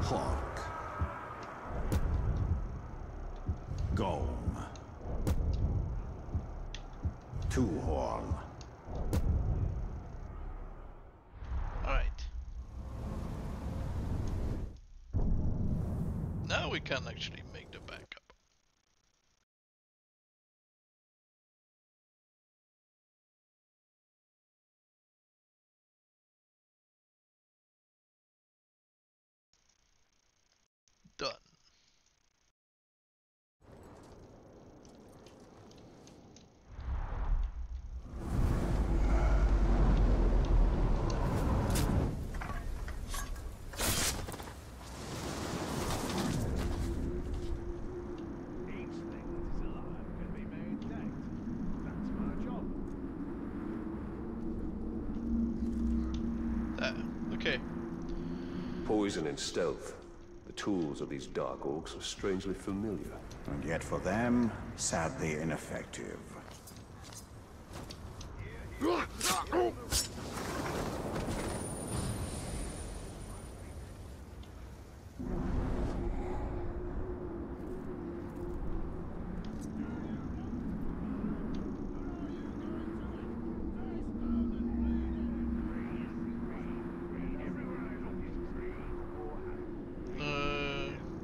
Hawk. Golem. Two-horn. Alright. Now we can actually make the backup. Done. Okay. Poison and stealth. The tools of these dark orcs are strangely familiar. And yet for them, sadly ineffective.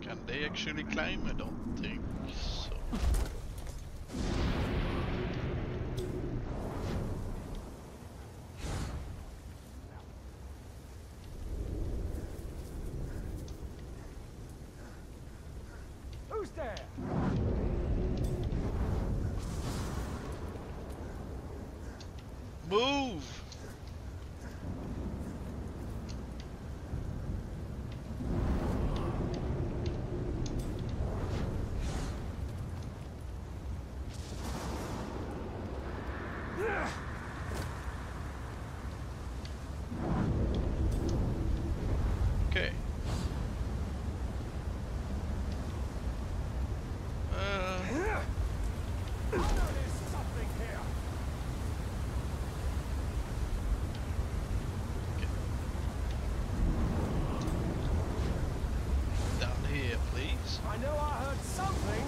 Can they actually climb? I don't think so. Who's there? Move! Okay. Down here, please. I know I heard something.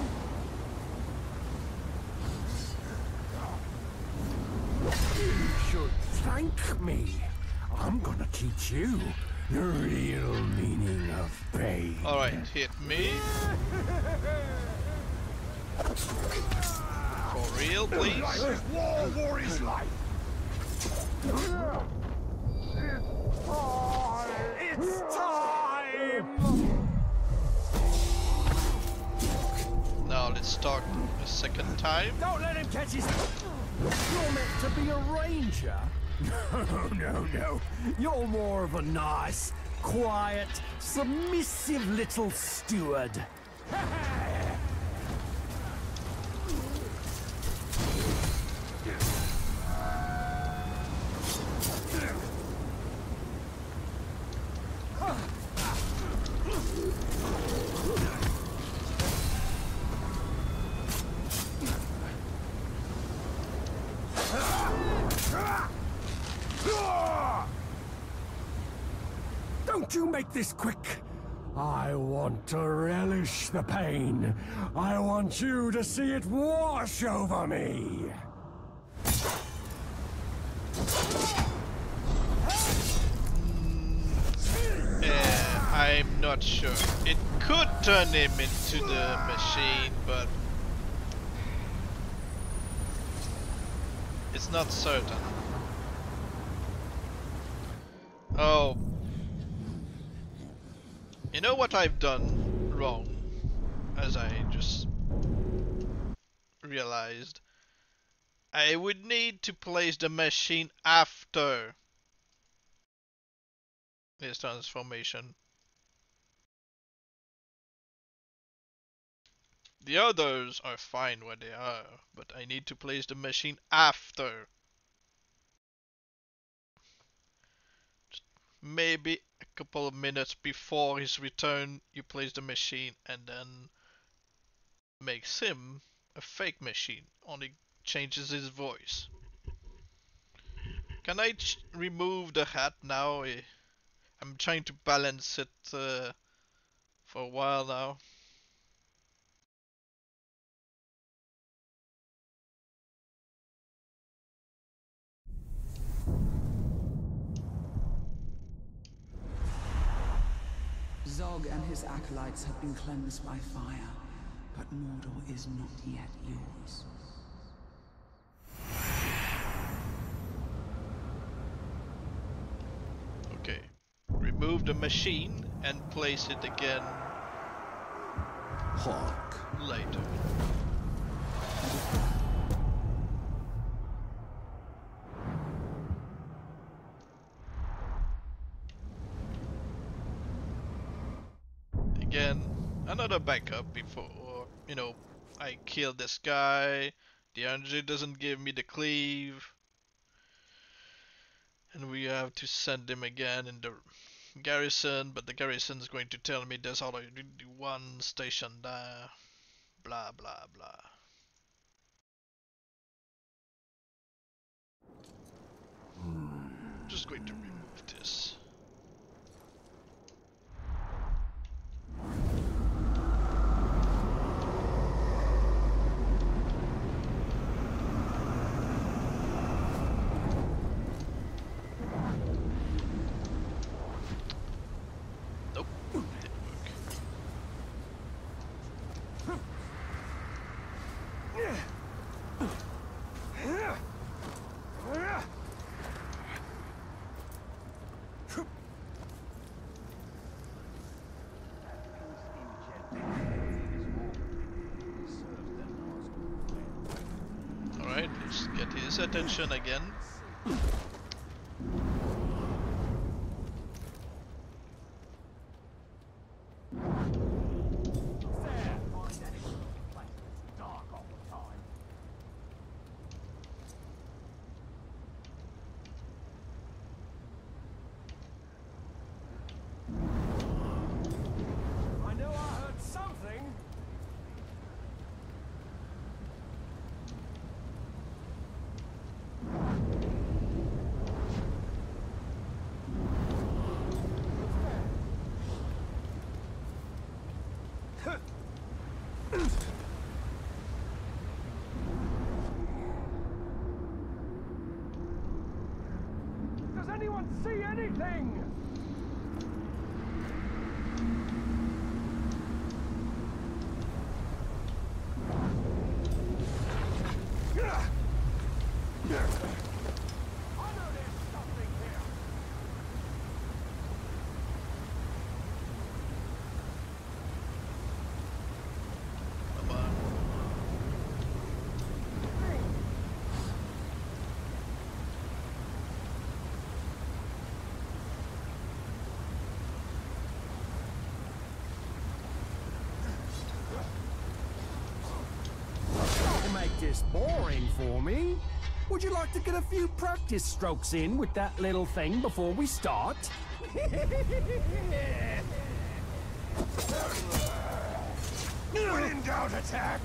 You should thank me. I'm gonna teach you the real meaning of pain. Alright, hit me. For real, please. War is life. It's time. Now let's start a second time. Don't let him catch his. You're meant to be a ranger. No. You're more of a nice, quiet, submissive little steward. Don't you make this quick. I want to relish the pain. I want you to see it wash over me. I'm not sure. It could turn him into the machine, but it's not certain. Oh. You know what I've done wrong? As I just realized. I would need to place the machine after his transformation. The others are fine where they are, but I need to place the machine after. maybe a couple of minutes before his return, you place the machine and then makes him a fake machine, only changes his voice. Can I remove the hat now? I'm trying to balance it for a while now. Zog and his acolytes have been cleansed by fire, but Mordor is not yet yours. Okay. Remove the machine and place it again later. Again, another backup before, you know, I kill this guy, the energy doesn't give me the cleave, and we have to send him again in the garrison, but the garrison is going to tell me there's already one station there, blah blah blah. Just going to remove this. Nope, didn't work. Alright, let's get his attention again. I know I heard something. Does anyone see anything? I know there's something here. Come on. Don't make this boring for me. Would you like to get a few practice strokes in with that little thing before we start? When in doubt, attack!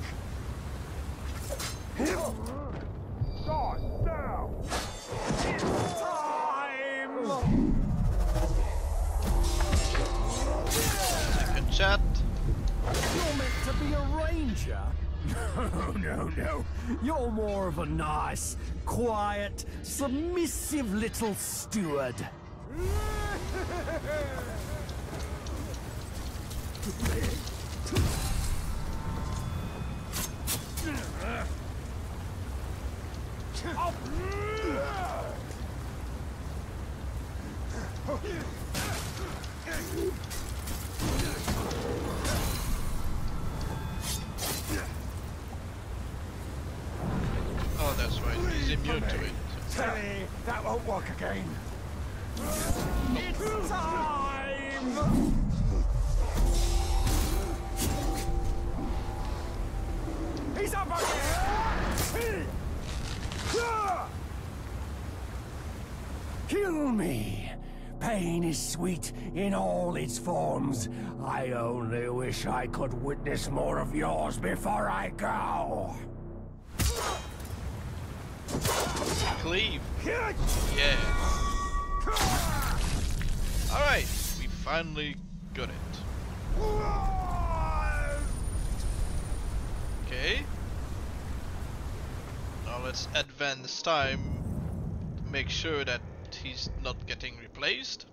Start now! It's time! Second chat. You're meant to be a ranger? No. You're more of a nice, quiet, submissive little steward. Oh, that's right, he's immune to it. Teddy, that won't work again. It's time! He's up again! Kill me, Pain is sweet in all its forms. I only wish I could witness more of yours before I go. Cleave. Yeah. Alright, we finally got it. Okay. Now let's advance time to make sure that he's not getting replaced.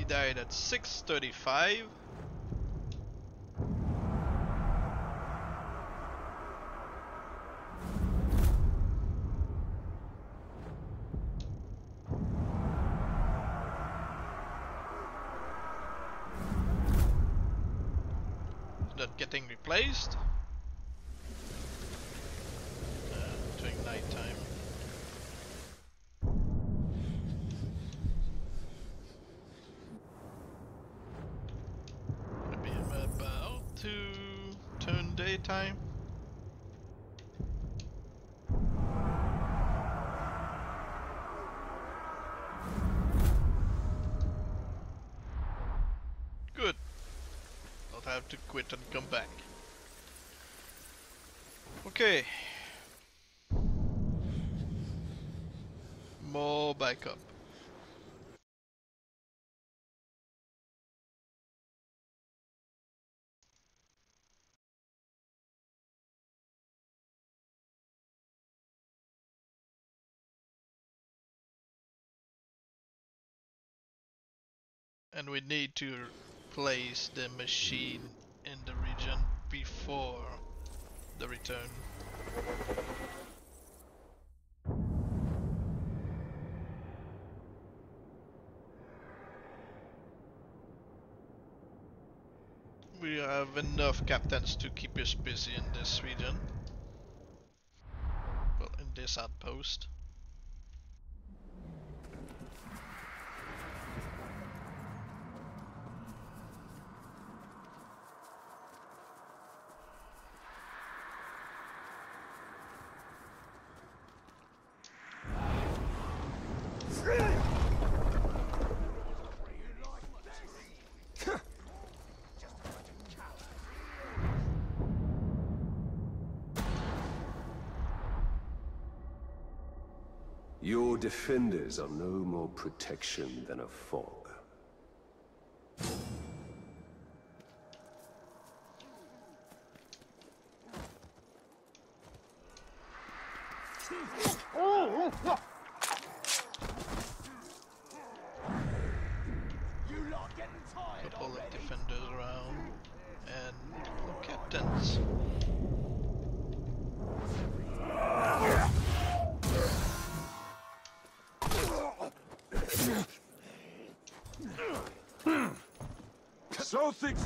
Died at 6:35. Not getting replaced. During night time. To turn daytime. Good. Not have to quit and come back. Okay. More backup. And we need to place the machine in the region before the return. We have enough captains to keep us busy in this region. Well, in this outpost. Your defenders are no more protection than a fog. Couple of defenders around and couple of captains. So thick.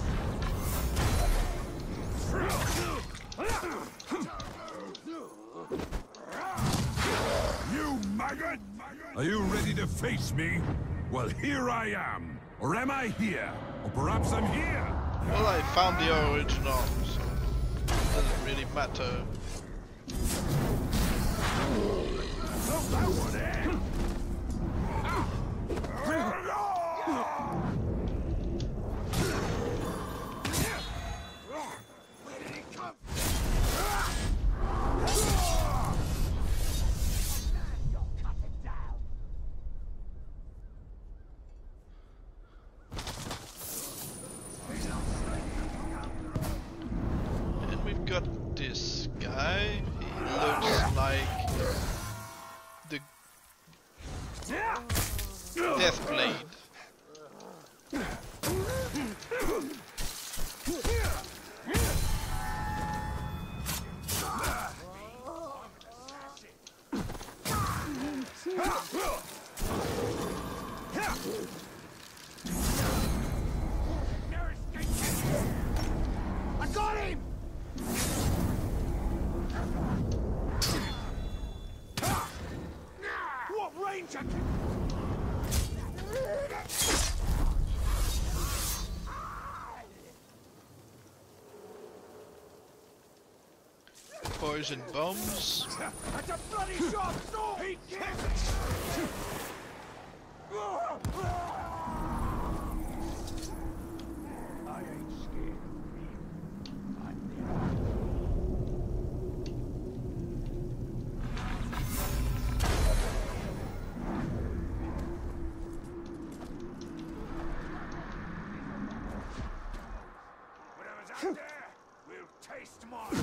You maggot! Are you ready to face me? Well, here I am. Or am I here? Or perhaps I'm here. Well, I found the original, so it doesn't really matter. Oh, that one, eh? And we've got this guy. He looks like the Deathblade. Poison bombs. That's a bloody sharp sword! He I ain't scared of him. I'm there. Whatever's out there, we'll taste my blade.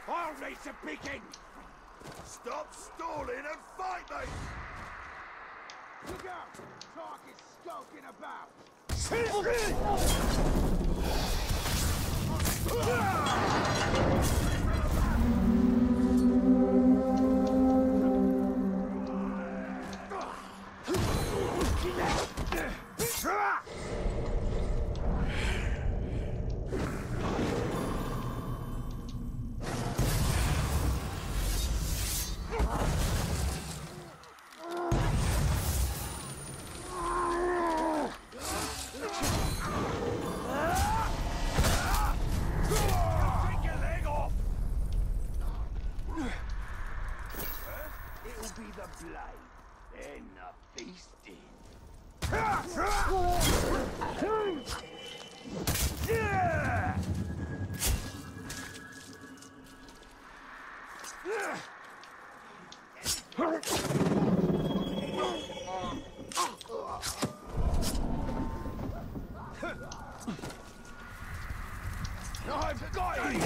I'll raise a beacon! Stop stalling and fight me! Look out! Tark is skulking about! It'll be the blade, then the feasting. I've got you!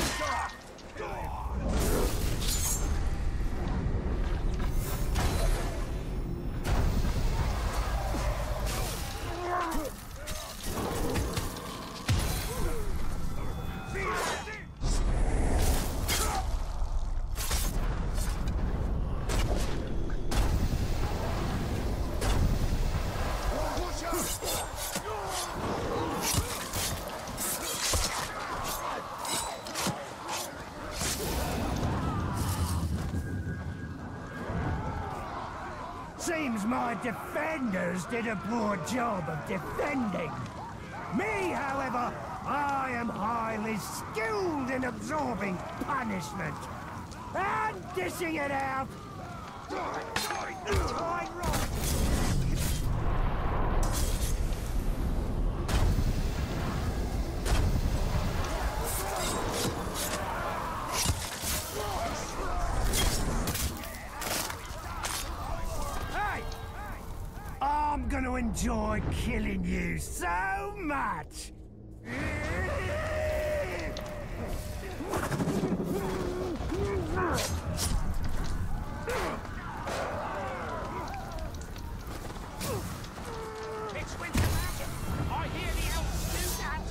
Seems my defenders did a poor job of defending. Me, however, I am highly skilled in absorbing punishment and dishing it out. I'm gonna enjoy killing you so much! It's Winter Mountain! I hear the elves do that!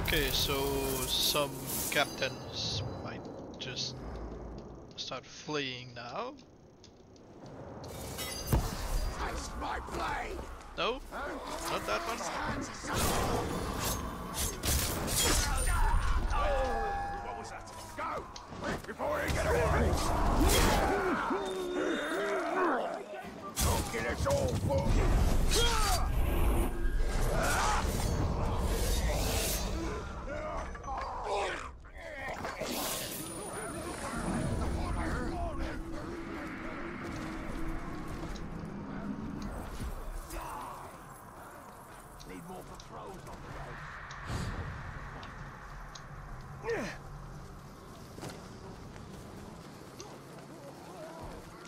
Okay, so some captains might just start fleeing now. Taste my blade! No? Not that one? What was that? Go! Quick, before you get away! Don't get us all full! Need more patrols on the road.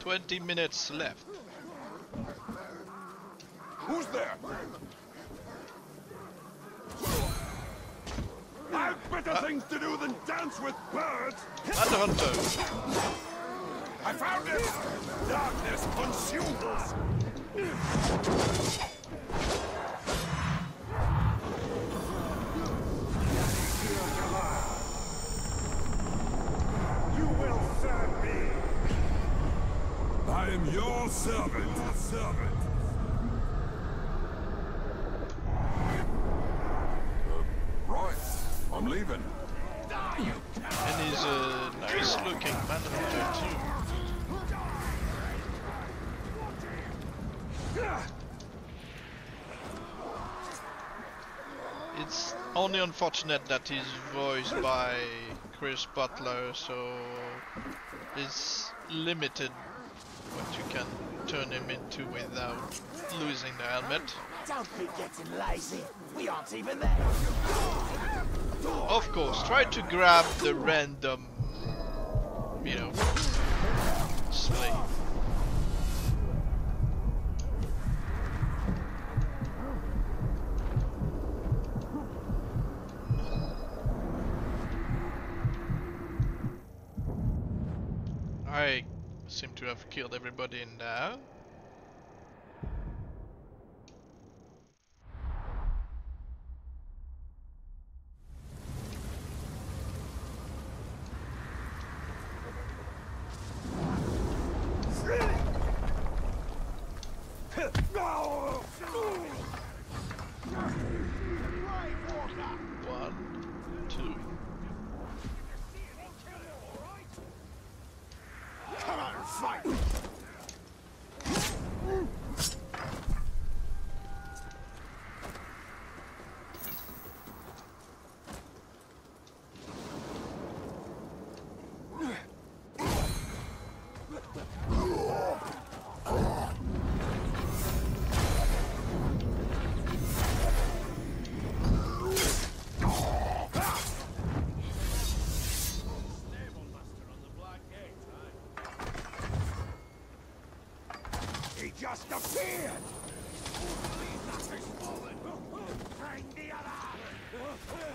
20 minutes left. Who's there? I've better things to do than dance with birds! Another hunter! I found it! Darkness consumes! You will serve me! I am your servant. Right, I'm leaving. And he's a nice looking manhunter too. It's only unfortunate that he's voiced by Chris Butler, so it's limited what you can turn him into without losing the helmet. Don't be getting lazy. We aren't even there. Of course, try to grab the random, you know, slave. I seem to have killed everybody in there. Just appeared! Bring the other!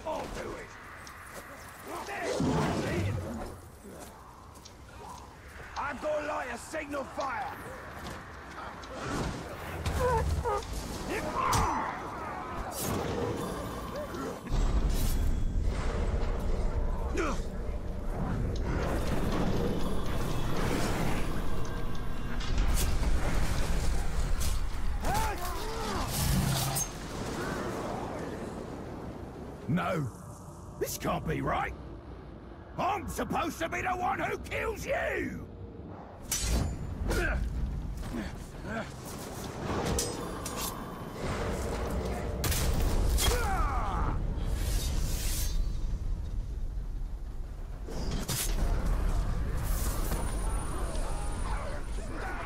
I'll do it! I'm gonna light a signal fire! No, this can't be right. I'm supposed to be the one who kills you!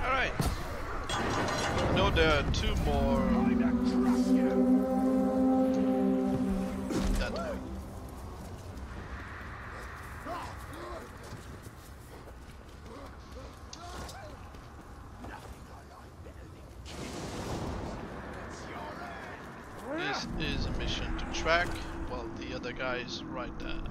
Alright. No, there are two more. That way. This is a mission to track, while the other guy is right there.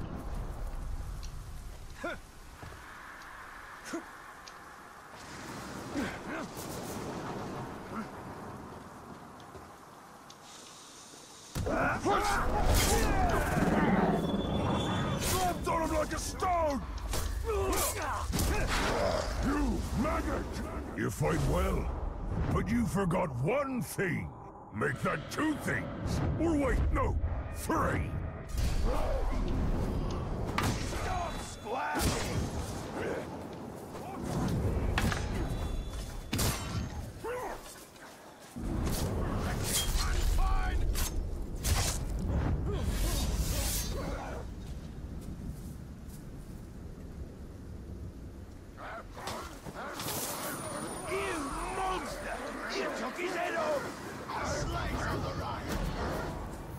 Dropped on him like a stone! You maggot! You fight well, but you forgot one thing. Make that two things. Or wait, no, three. Stop splashing!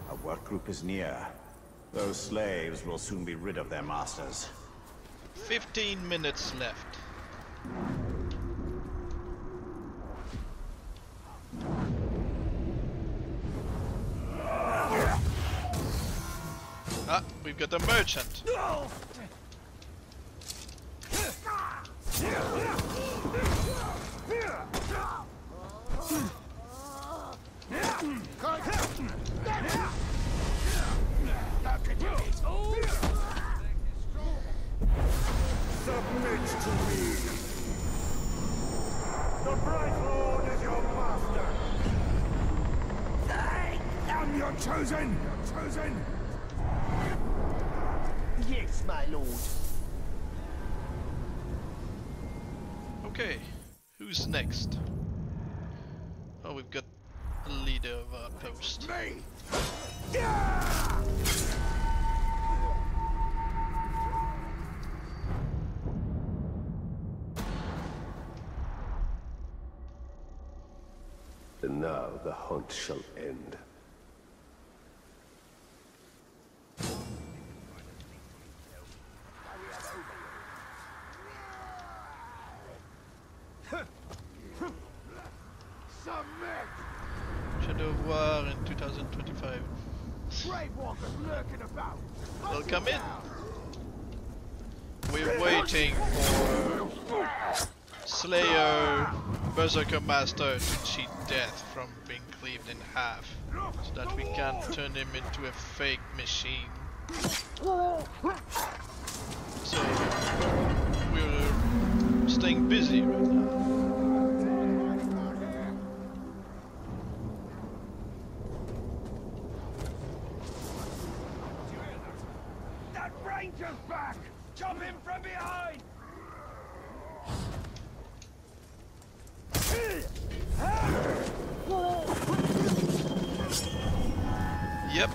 Our work group is near. Those slaves will soon be rid of their masters. 15 minutes left. Ah, we've got a merchant. Submit to me. The Bright Lord is your master. I am your chosen! Chosen! Yes, my lord. Okay, who's next? Oh, we've got a leader of our post. Me! And now the hunt shall end. Shadow of War in 2025. Welcome in! We're waiting for Slayer Berserker-Master to cheat death from being cleaved in half, so that we can turn him into a fake machine. So we're staying busy right now. That ranger's back! Jump him from behind! Yep,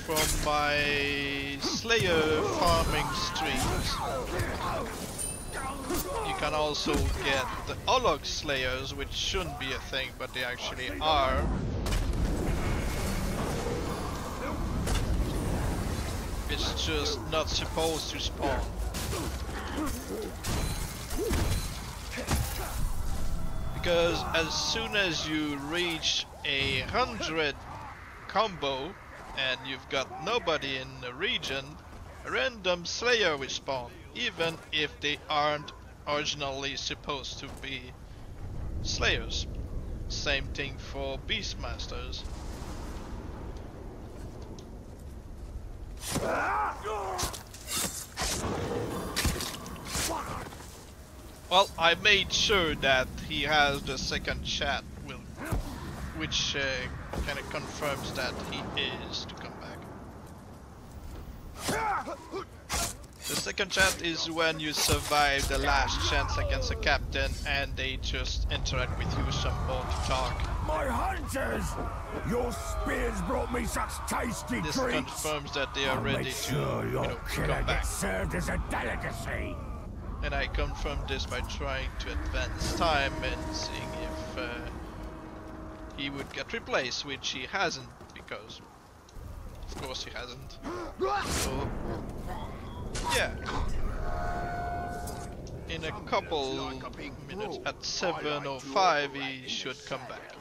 from my Slayer farming streams, you can also get the Olog Slayers, which shouldn't be a thing, but they actually are. It's just not supposed to spawn. Because as soon as you reach 100 combo and you've got nobody in the region, a random Slayer will spawn, even if they aren't originally supposed to be Slayers. Same thing for Beastmasters. Well, I made sure that he has the second chat, which kind of confirms that he is to come back. The second chat is when you survive the last chance against a captain and they just interact with you some more to talk. My hunters! Your spears brought me such tasty This treats! confirms that they are ready to, come back. Served as a delicacy. And I confirmed this by trying to advance time and seeing if he would get replaced, which he hasn't, because of course he hasn't. So yeah, in a couple minutes, at 7:05, he should come back.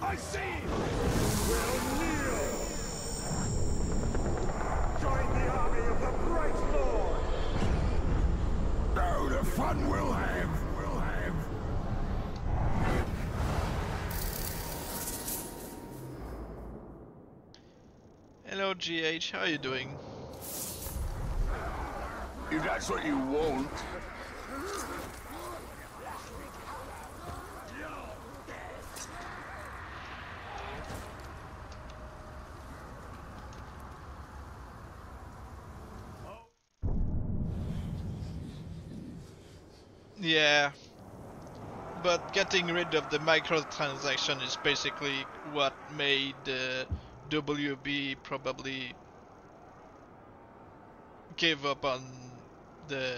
I see! We'll kneel! Join the army of the Bright Lord! Oh, the fun we'll have! We'll have! Hello GH, how are you doing? If that's what you want. Yeah, but getting rid of the microtransaction is basically what made WB probably give up on the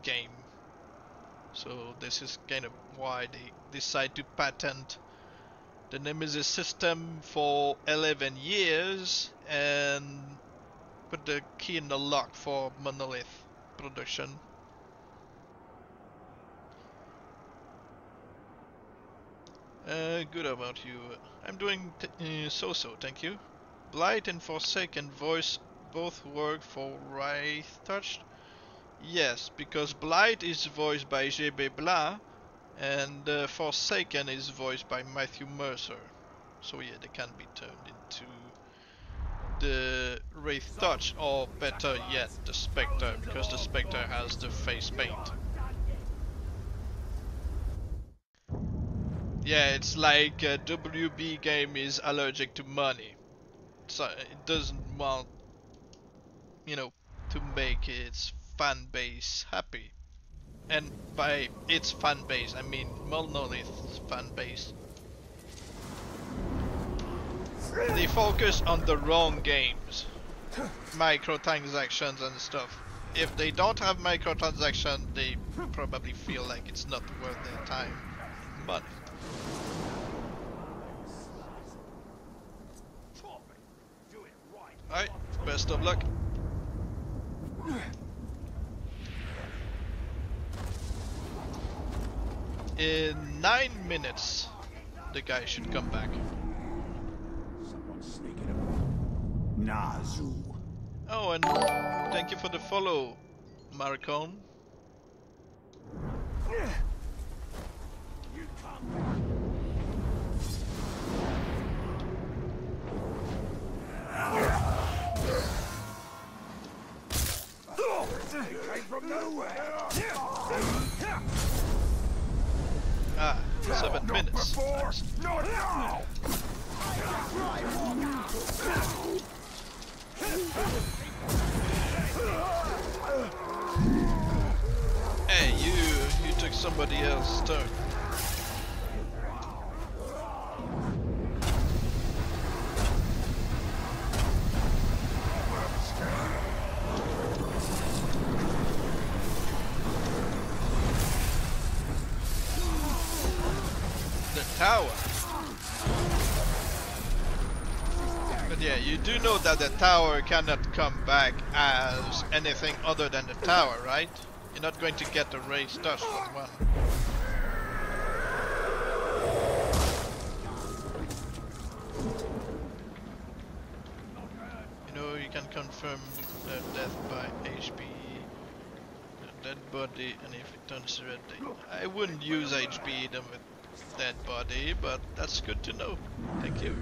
game. So this is kind of why they decide to patent the Nemesis system for 11 years and put the key in the lock for Monolith production. Good about you. I'm doing so-so, thank you. Blight and Forsaken voice both work for Wraith-Touched? Yes, because Blight is voiced by J.B. Blah and Forsaken is voiced by Matthew Mercer. So yeah, they can be turned into the Wraith-Touched, or better yet, the Spectre, because the Spectre has the face paint. Yeah, it's like a WB game is allergic to money. So it doesn't want, you know, to make its fan base happy. And by its fan base, I mean Monolith's fan base. They focus on the wrong games. Microtransactions and stuff. If they don't have microtransactions, they probably feel like it's not worth their time and money. Alright, best of luck. In 9 minutes, the guy should come back. Someone's sneaking up. Nazu. Oh, and thank you for the follow, Marcon. You come. It came from nowhere. Ah, 7 minutes. Before, Nice. not now. Hey, you took somebody else's turn. Tower. But yeah, you do know that the tower cannot come back as anything other than the tower, right? You're not going to get the Wraith-Touched from one. You know, you can confirm death by HP, the dead body, and if it turns red, I wouldn't use HP them with dead body, but that's good to know. Thank you.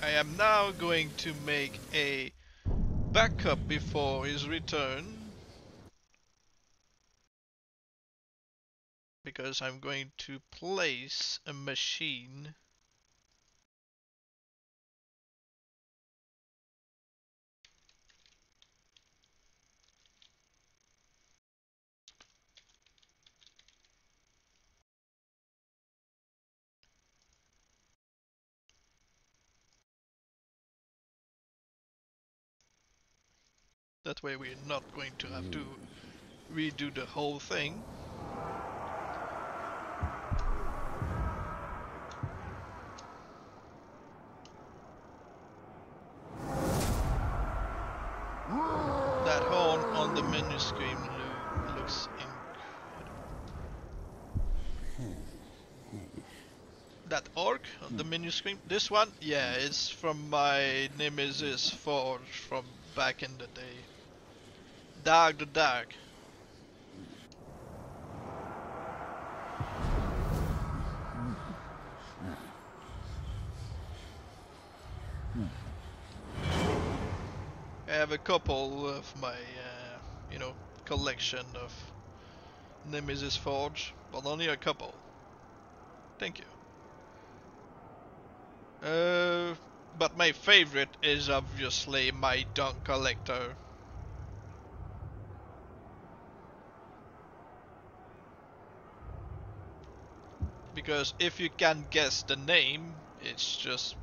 I am now going to make a backup before his return, because I'm going to place a machine that way we're not going to have to redo the whole thing. That horn on the menu screen looks incredible. That orc on the menu screen, this one, yeah, it's from my Nemesis Forge from back in the day. Dark the Dark. I have a couple of my, you know, collection of Nemesis Forge, but only a couple. Thank you. But my favorite is obviously my Dunk Collector. Because if you can guess the name, it's just,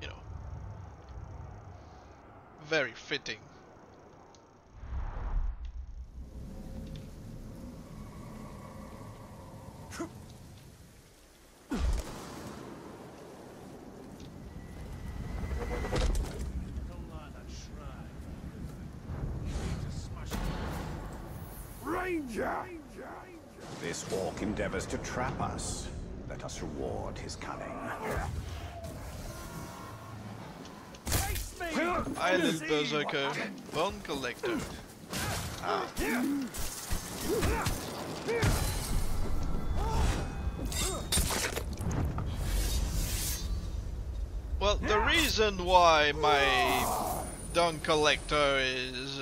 you know, very fitting. Ranger! This orc endeavors to trap us. Let us reward his cunning. Hi, little Berserker. Bone collector. Ah. Well, the reason why my dung collector is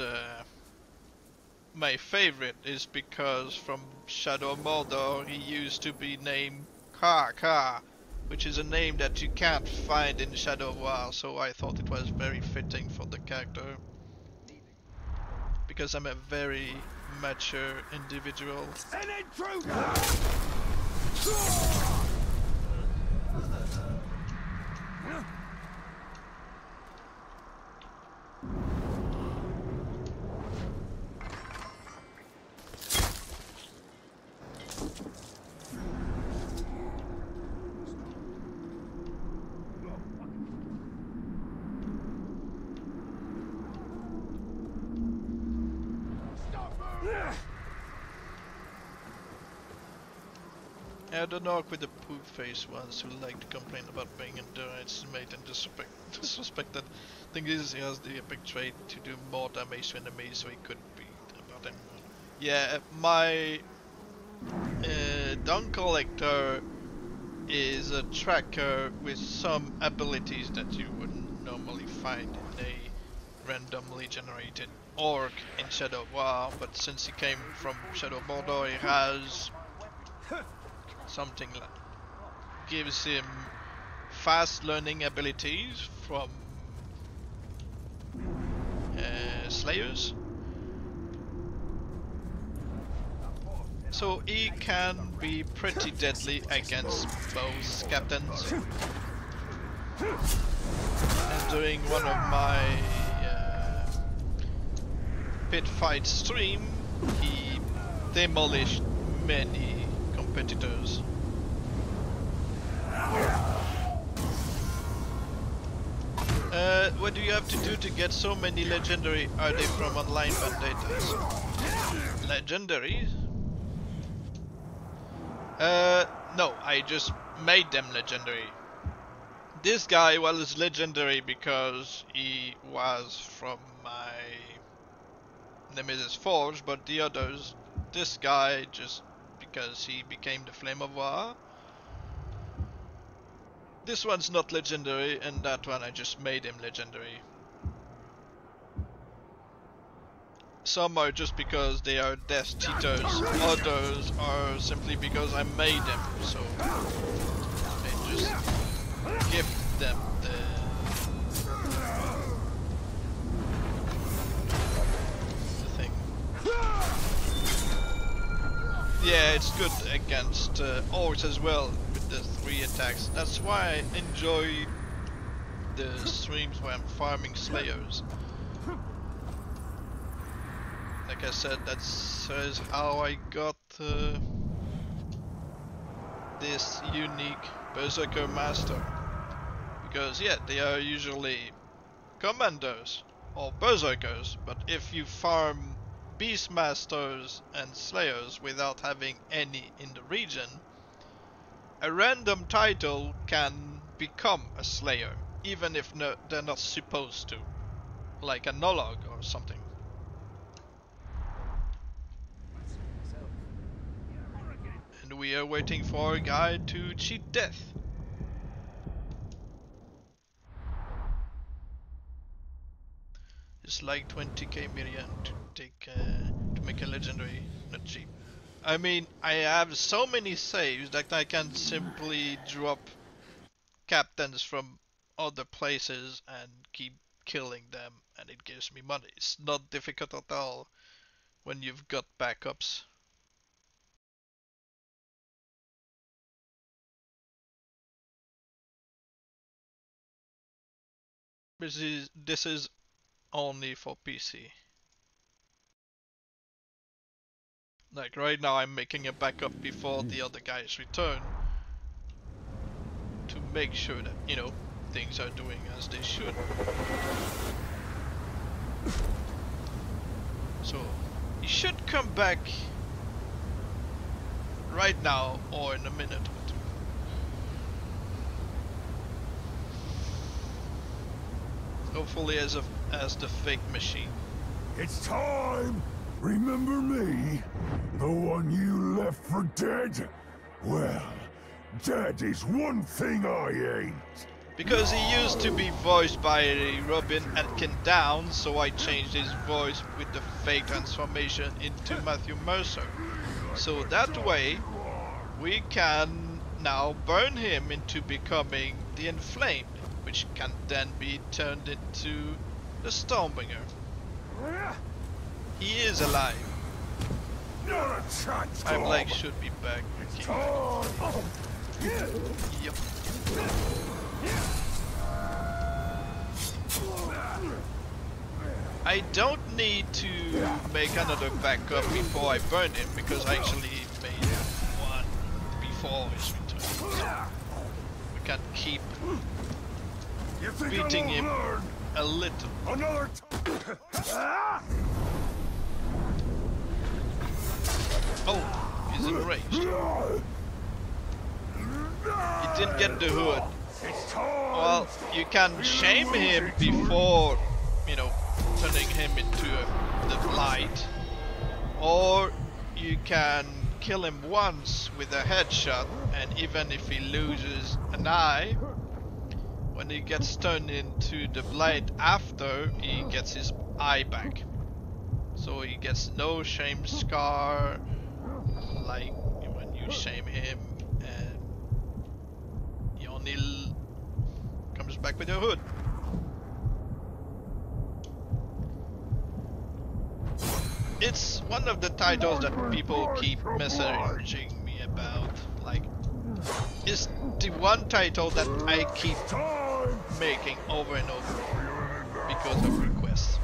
my favorite is because from Shadow of Mordor he used to be named Ka, which is a name that you can't find in Shadow of War, so I thought it was very fitting for the character. Because I'm a very mature individual. An intruder! Yeah, the orc with the poop face ones who like to complain about being underestimated and disrespected. Thing is, he has the epic trait to do more damage to enemies, so he could beat about anyone. Yeah, my dung collector is a tracker with some abilities that you wouldn't normally find in a randomly generated orc in Shadow of War, but since he came from Shadow of Mordor, he has something like gives him fast learning abilities from slayers, so he can be pretty deadly against both captains. And during one of my pit fight stream, he demolished many competitors. What do you have to do to get so many legendary? Are they from online vendettas? Legendaries? No, I just made them legendary. This guy was legendary because he was from my Nemesis Forge, but the others, this guy just because he became the Flame of War. This one's not legendary, and that one I just made him legendary. Some are just because they are Death Cheaters, others are simply because I made them, so I just give them the thing. Yeah, it's good against orcs as well with the 3 attacks. That's why I enjoy the streams where I'm farming slayers. Like I said, that's how I got this unique Berserker-Master. Because yeah, they are usually commanders or berserkers, but if you farm Beastmasters and Slayers without having any in the region, a random title can become a Slayer, even if they're not supposed to, like a Nolog or something. And we are waiting for a guy to cheat death. It's like 20k million to take to make a legendary, not cheap. I mean, I have so many saves that I can simply drop captains from other places and keep killing them, and it gives me money. It's not difficult at all when you've got backups. This is only for PC. Like right now I'm making a backup before the other guys return to make sure that, you know, things are doing as they should. So he should come back right now or in a minute or two. Hopefully as the fake machine. It's time! Remember me? The one you left for dead? Well, that is one thing I ain't. Because he used to be voiced by Robin Atkin Downs, so I changed his voice with the fake transformation into Matthew Mercer. So that way, we can now burn him into becoming the Inflamed, which can then be turned into the Stormbringer. He is alive. My leg should be back. Yep. I don't need to make another backup before I burn him, because I actually made one before his return. So we can keep beating him a little. Oh, he's enraged. He didn't get the hood. Well, you can shame him before, you know, turning him into the light. Or you can kill him once with a headshot, and even if he loses an eye, when he gets turned into the blade after, he gets his eye back. So he gets no shame scar, like when you shame him, and he only comes back with your hood. It's one of the titles that people keep messaging me about. Like, it's the one title that I keep making over and over because of requests.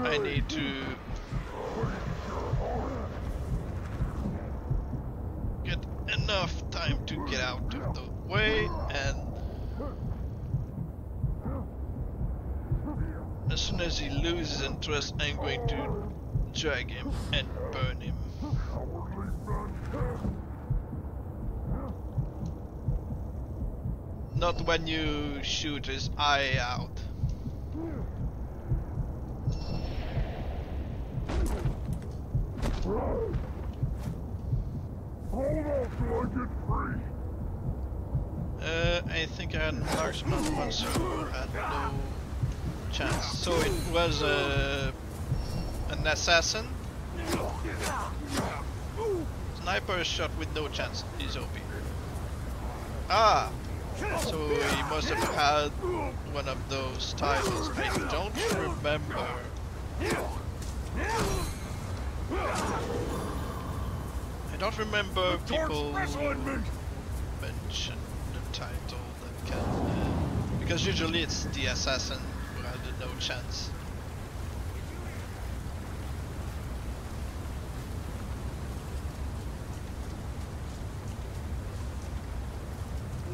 I need to get enough time to get out of the way, and as soon as he loses interest, I'm going to drag him and burn him. Not when you shoot his eye out. I think I had marksman once, so had no chance. So it was an assassin. Sniper shot with no chance. He's OP. Ah! So he must have had one of those titles. I don't remember. I don't remember people mention the title that can... because usually it's the assassin who had no chance.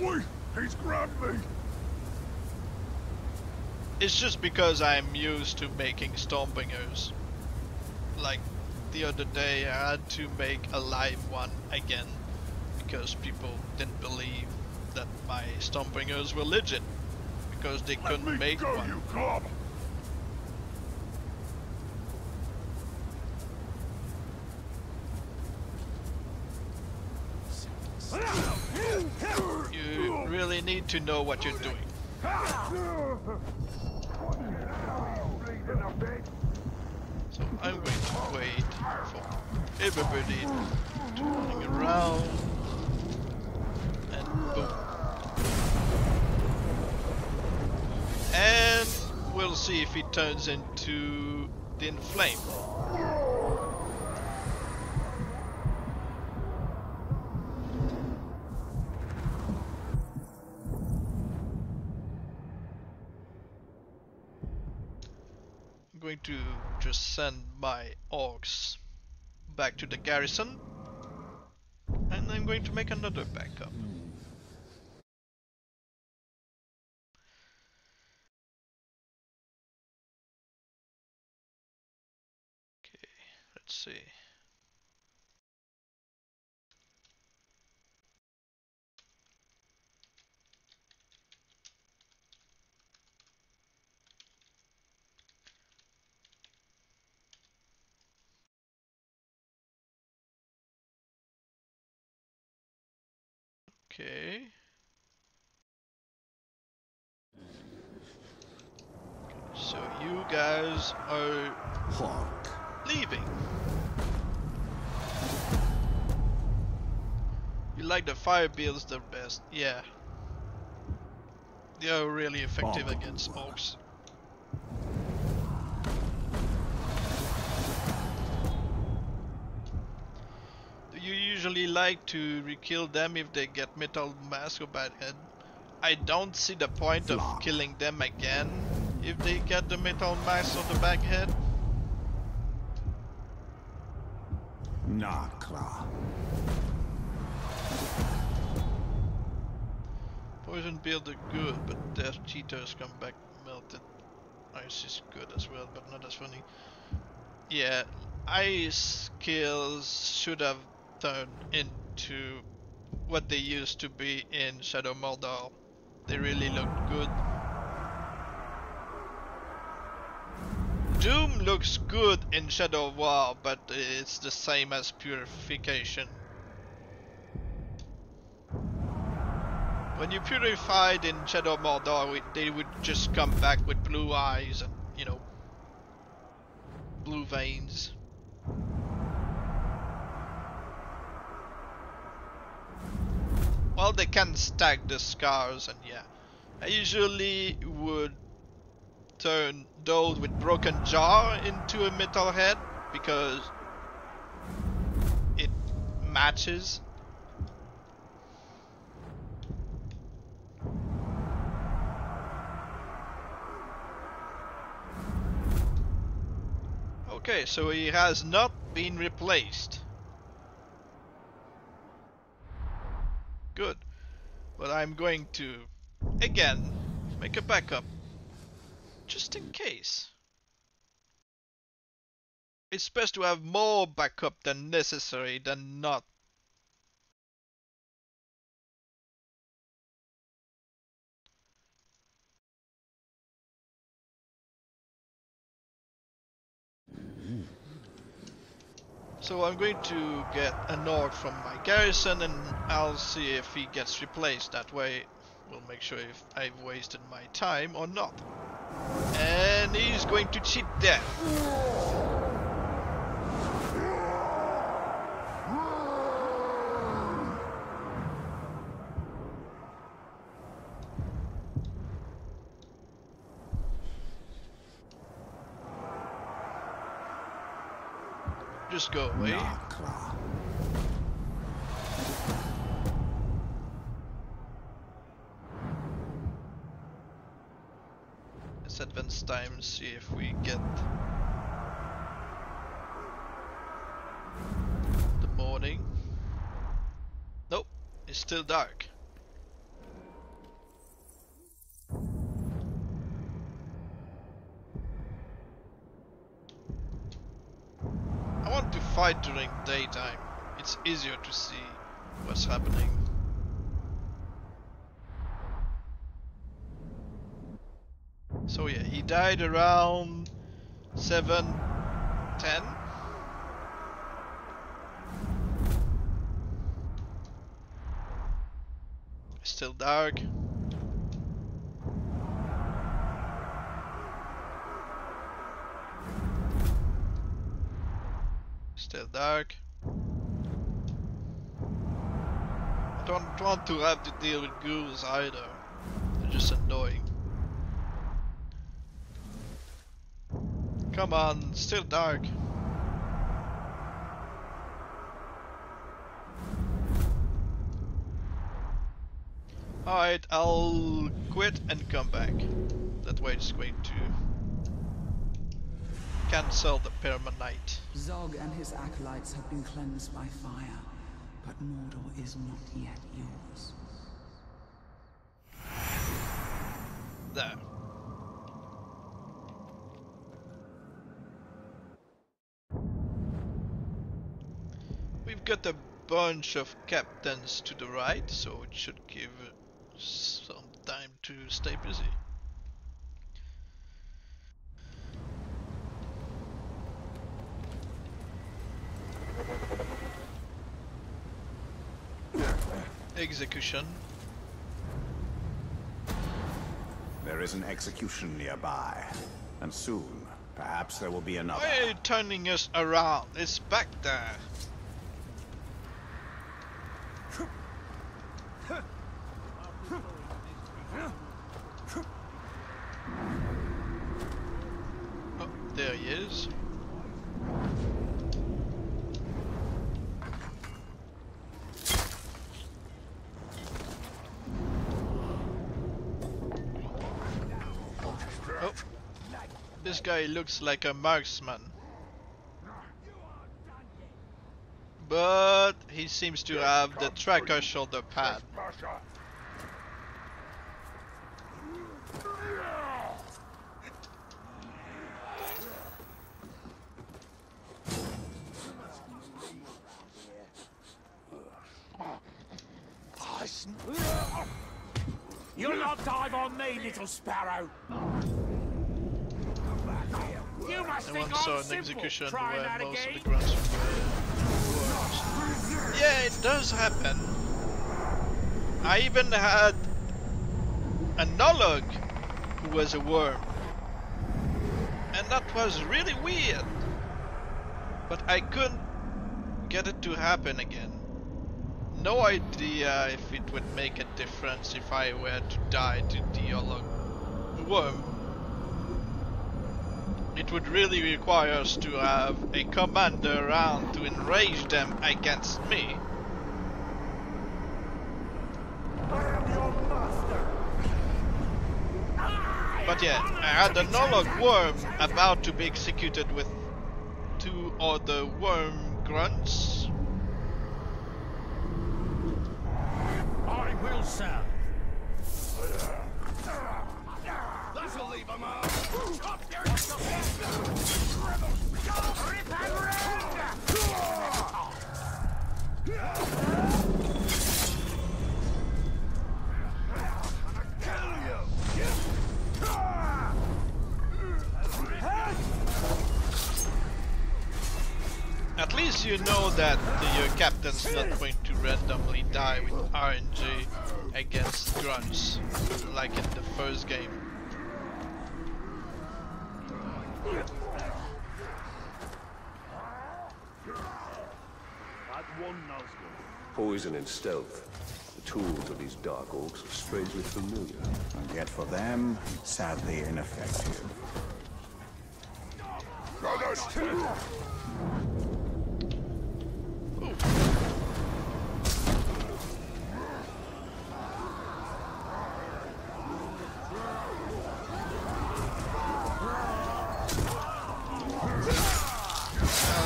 Wait! He's grabbed me! It's just because I'm used to making Stormbringers. Like the other day I had to make a live one again because people didn't believe that my Stormbringers were legit because they couldn't make one. You glob. You really need to know what you're doing. So I'm going to wait for everybody to running around, and boom. And we'll see if he turns into the Inflamed. going to just send my orcs back to the garrison, and I'm going to make another backup. Okay, let's see. Okay. So you guys are leaving. You like the fire builds the best, yeah. They are really effective against orcs. Do you usually like to re-kill them if they get metal mask or bad head? I don't see the point of killing them again if they get the metal mask or the bad head. Nakla. Poison build are good, but death cheaters come back melted. Ice is good as well, but not as funny. Yeah, ice kills should have turned into what they used to be in Shadow Mordor. They really looked good. Doom looks good in Shadow War, but it's the same as Purification. When you purified in Shadow Mordor, they would just come back with blue eyes and, you know, blue veins. Well, they can stack the scars, and yeah. I usually would turn those with broken jaw into a metal head because it matches. Okay, so he has not been replaced. Good. But I'm going to, again, make a backup. Just in case. It's best to have more backup than necessary than not. So I'm going to get an orc from my garrison and I'll see if he gets replaced. That way we'll make sure if I've wasted my time or not. And he's going to cheat death. Just go away. Let's advance time, see if we get the morning. Nope, it's still dark. I want to fight during daytime. It's easier to see what's happening. So yeah, he died around 7:10. Still dark. Still dark. I don't want to have to deal with ghouls either. They're just annoying. Come on, still dark. Alright, I'll quit and come back. That way it's going to cancel the permanite. Zog and his acolytes have been cleansed by fire, but Mordor is not yet yours. There. We've got a bunch of captains to the right, so it should give some time to stay busy. Execution. There is an execution nearby, and soon, perhaps there will be another. Why are you turning us around? It's back there. Oh, there he is. Oh, this guy looks like a marksman, but he seems to have the tracker shoulder pad. You'll not dive on me, little sparrow. You must I think once saw I'm an simple. execution Trying where that most again? of the grunts were worms. Yeah, it does happen. I even had a Nolog who was a worm, and that was really weird. But I couldn't get it to happen again. No idea if it would make a difference if I were to die to the Nolog worm. It would really require us to have a commander around to enrage them against me. But yeah, I had a Nolog worm about to be executed with 2 other worm grunts. I will serve. That'll leave a mark. Up your rip and At least you know that your captain's not going to randomly die with RNG against grunts, like in the first game. Poison and stealth. The tools of these dark orcs are strangely familiar. And yet for them, sadly ineffective. I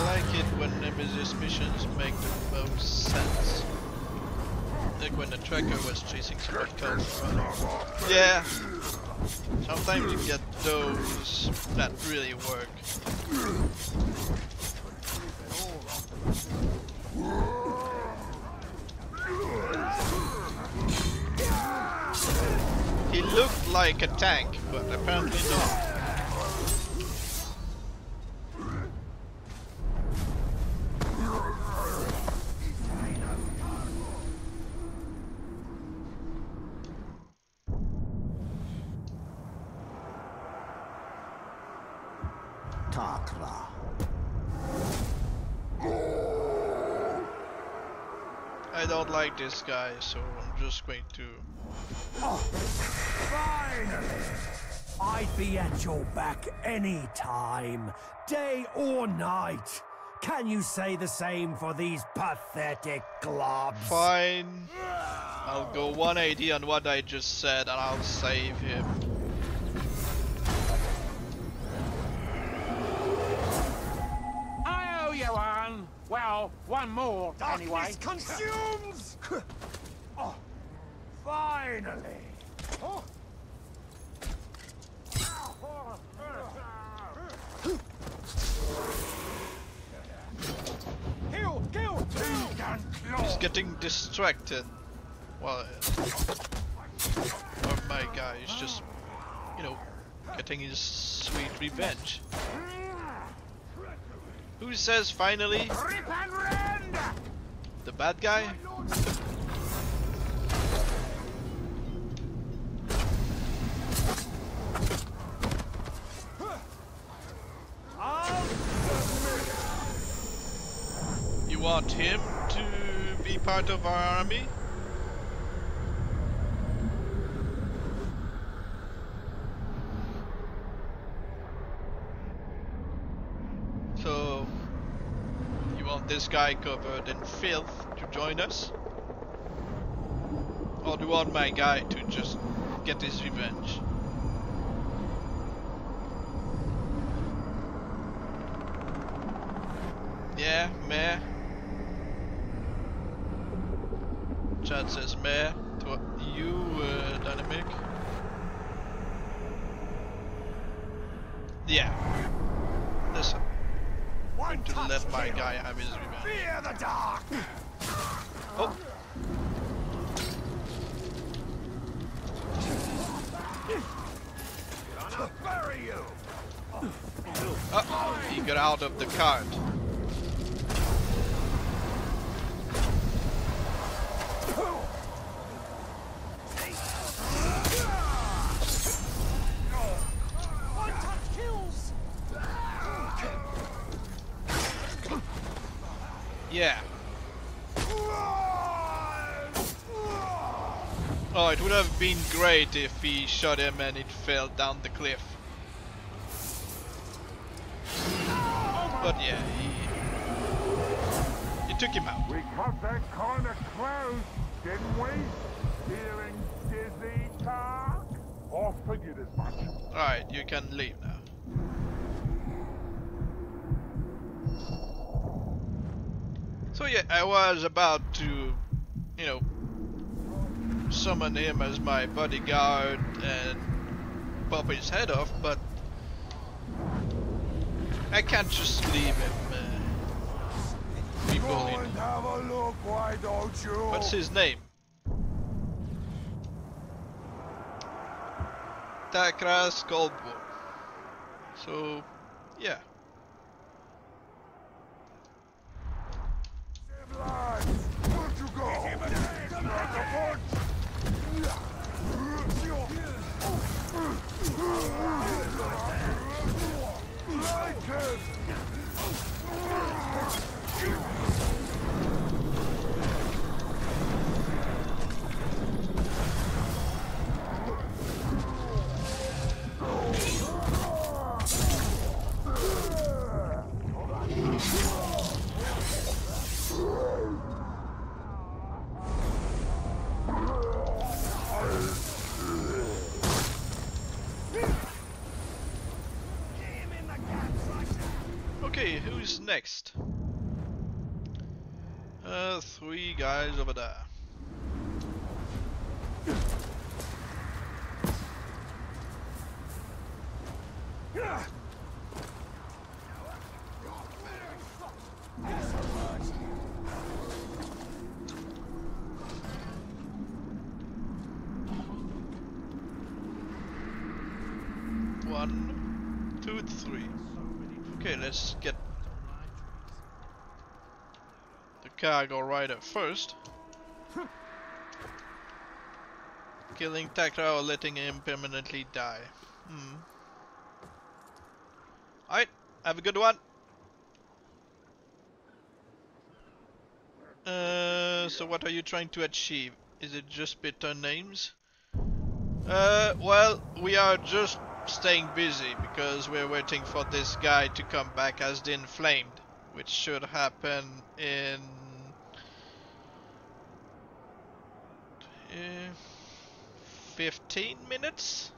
like it when Nemesis missions make the most sense. Like when the tracker was chasing somebody else around. Yeah, sometimes you get those that really work. He looked like a tank, but apparently not. Takra. I don't like this guy, so I'm just going to... Finally! I'd be at your back any time, day or night. Can you say the same for these pathetic globs? Fine. I'll go 180 on what I just said and I'll save him. Well, one more, anyway. Consumes! Oh, finally! Oh. Kill! Kill! He's getting distracted. Well, my guy is just, you know, getting his sweet revenge. Who says finally? Rip and rend! The bad guy? You want him to be part of our army? So, you want this guy covered in filth to join us? Or do you want my guy to just get his revenge? Yeah, meh. Chad says meh to you, Dynamic. Yeah. Listen. I'm going to let my guy have his revenge. Fear the dark! Oh. Gonna bury you! Oh, he got out of the cart. Yeah. Oh, it would have been great if he shot him and it fell down the cliff. But yeah, he took him out. We cut that kind of close, didn't we? Feeling dizzy, Tark? I figured as much. Alright, you can leave now. So yeah, I was about to, you know, summon him as my bodyguard and pop his head off, but I can't just leave him be bullied. Have a look, why don't you? What's his name? Takras Goldborn. So, yeah. Where'd you go? Okay, who's next? 3 guys over there. One, two, three. Okay, let's get the cargo rider first. Killing Takra or letting him permanently die. Alright, have a good one. So what are you trying to achieve? Is it just better names? Well, we are just staying busy because we're waiting for this guy to come back as the Inflamed, which should happen in 15 minutes?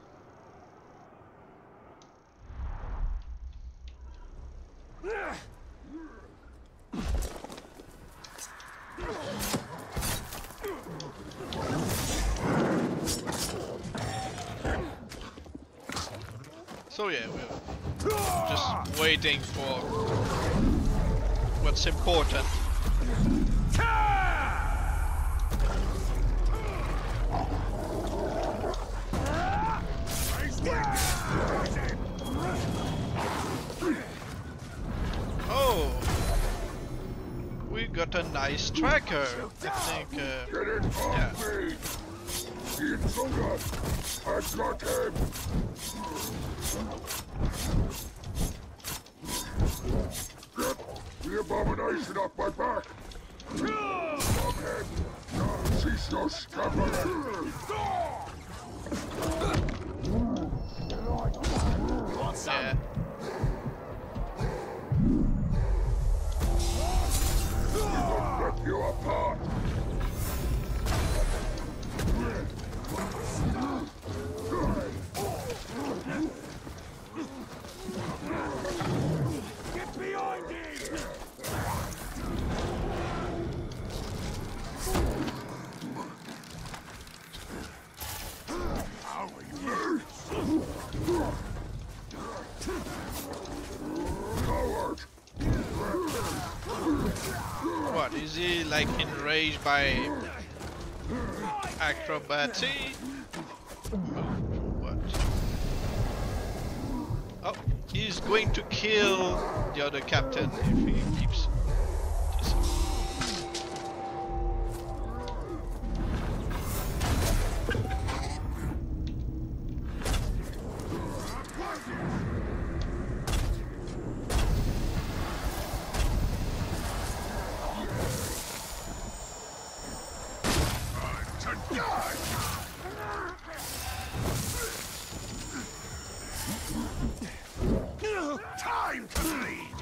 So yeah, we're just waiting for what's important. Oh, we got a nice tracker. I think, yeah. I got him! Get the abomination off my back! Stop him! Cease your scabbard! Yeah. Rip you apart! Get behind him! Coward! What, is he like enraged by acrobacy? What? Oh, he's going to kill the other captain if he keeps this. Time to bleed!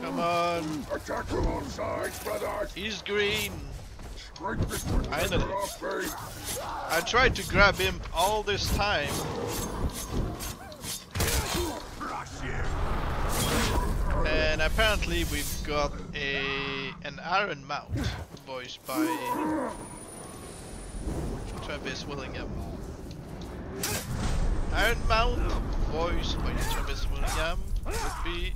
Come on! Attack from all sides, brothers! He's green! Finally! I tried to grab him all this time. And apparently we've got an Iron Mount voiced by Travis Willingham. Iron Mount voiced by Travis Willingham would be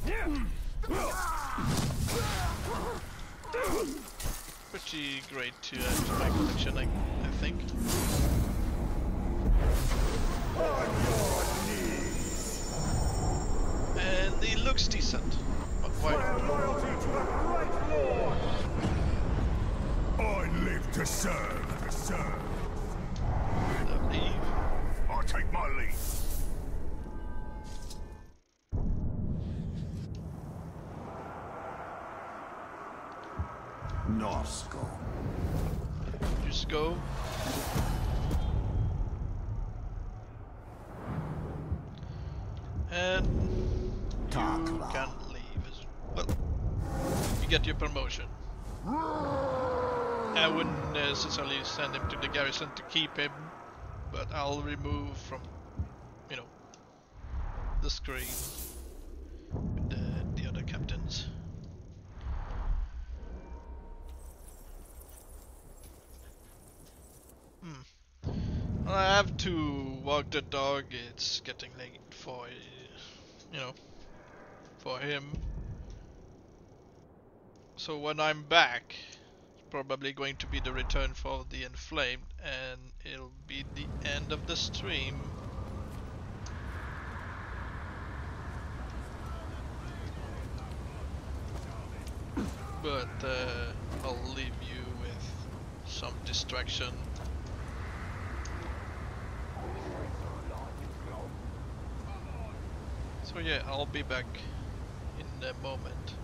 pretty great to add to my collection, I think. And he looks decent, but why not? I live to serve, Leave. I take my leave. Nosko. Just go. And you can leave as well. You get your promotion. I wouldn't necessarily send him to the garrison to keep him, but I'll remove from, you know, the screen with the other captains. Well, I have to walk the dog. It's getting late for, you know, for him. So when I'm back, it's probably going to be the return for the Inflamed, and it'll be the end of the stream. But I'll leave you with some distraction. So yeah, I'll be back in a moment.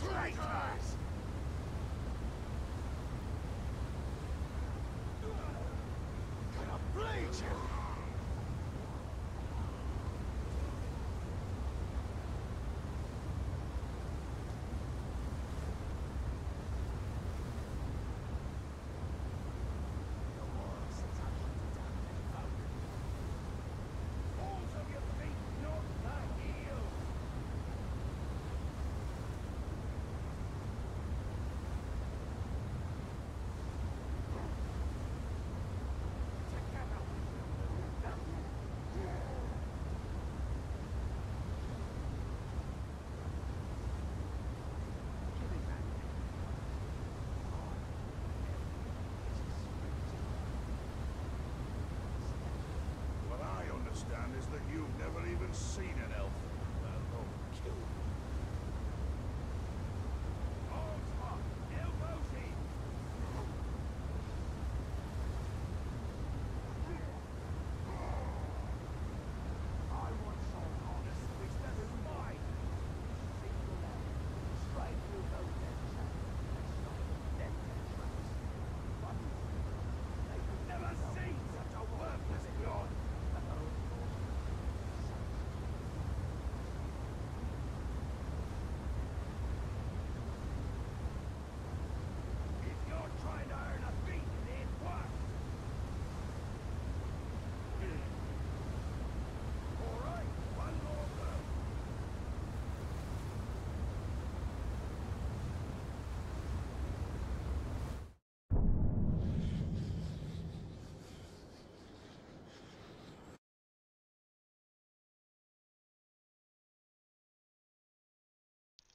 Traitors! Gonna bleed you! Is that you've never even seen an elf. Well, kill them. Arms up! Elbows in! I want some honest wisdom is mine! Single out, straight through those dead chains, and stop dead traps. But they could never see such a worthless god!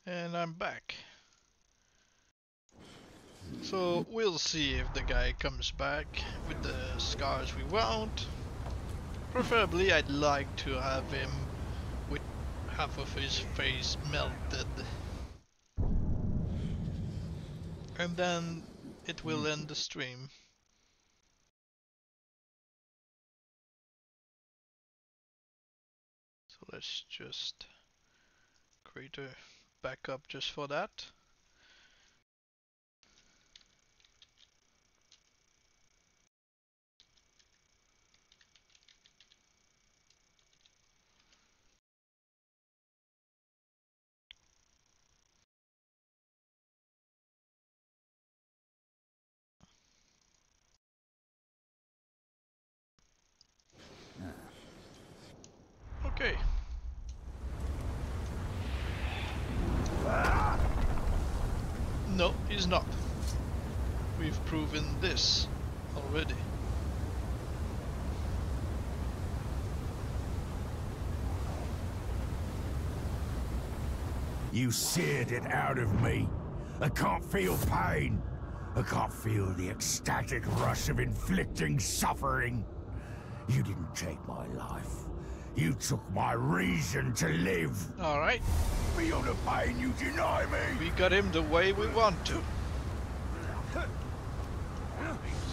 And I'm back. So we'll see if the guy comes back with the scars we want. Preferably I'd like to have him with half of his face melted. And then it will end the stream. So let's just create a backup just for that. Okay. No, he's not. We've proven this already. You seared it out of me. I can't feel pain. I can't feel the ecstatic rush of inflicting suffering. You didn't take my life. You took my reason to live. Alright. Beyond the pain you deny me. We got him the way we want to.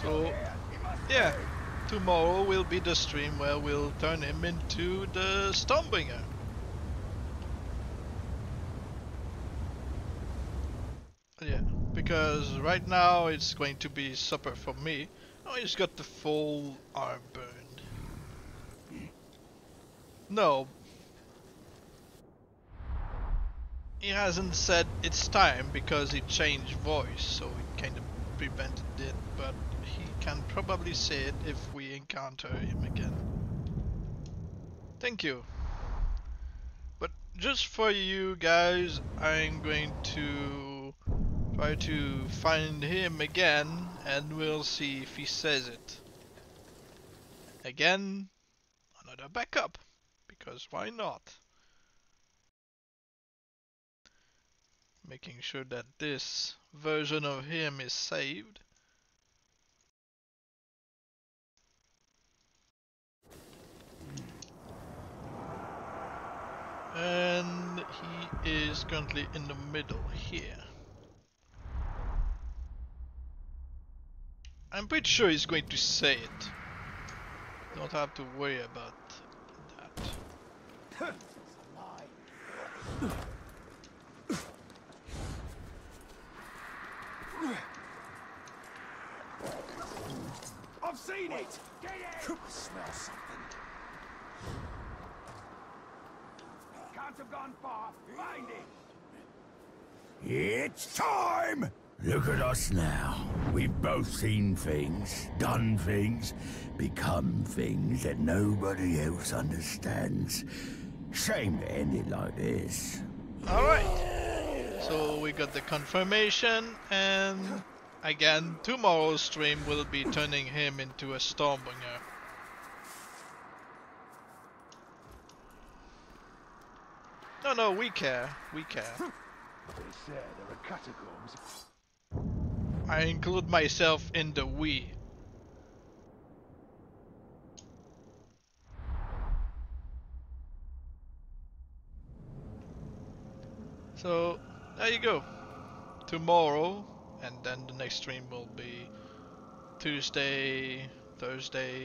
So, yeah. Tomorrow will be the stream where we'll turn him into the Stormbringer. Yeah, because right now it's going to be supper for me. Oh, he's got the full arm burned. No. He hasn't said it's time because he changed voice, so it kind of prevented it, but he can probably say it if we encounter him again. Thank you. But just for you guys, I'm going to try to find him again, and we'll see if he says it. Again, another backup, because why not? Making sure that this version of him is saved. And he is currently in the middle here. I'm pretty sure he's going to say it. Don't have to worry about that. I've seen it! Get it! I smell something. Can't have gone far. Find it! It's time! Look at us now. We've both seen things, done things, become things that nobody else understands. Shame to end it like this. Alright. So we got the confirmation, and again, tomorrow's stream will be turning him into a Stormbringer. No, we care. We care. They say there are catacombs. I include myself in the we. So, there you go. Tomorrow, and then the next stream will be Tuesday, Thursday,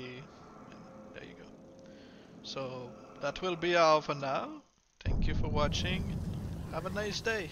and there you go. So, that will be all for now. Thank you for watching. Have a nice day.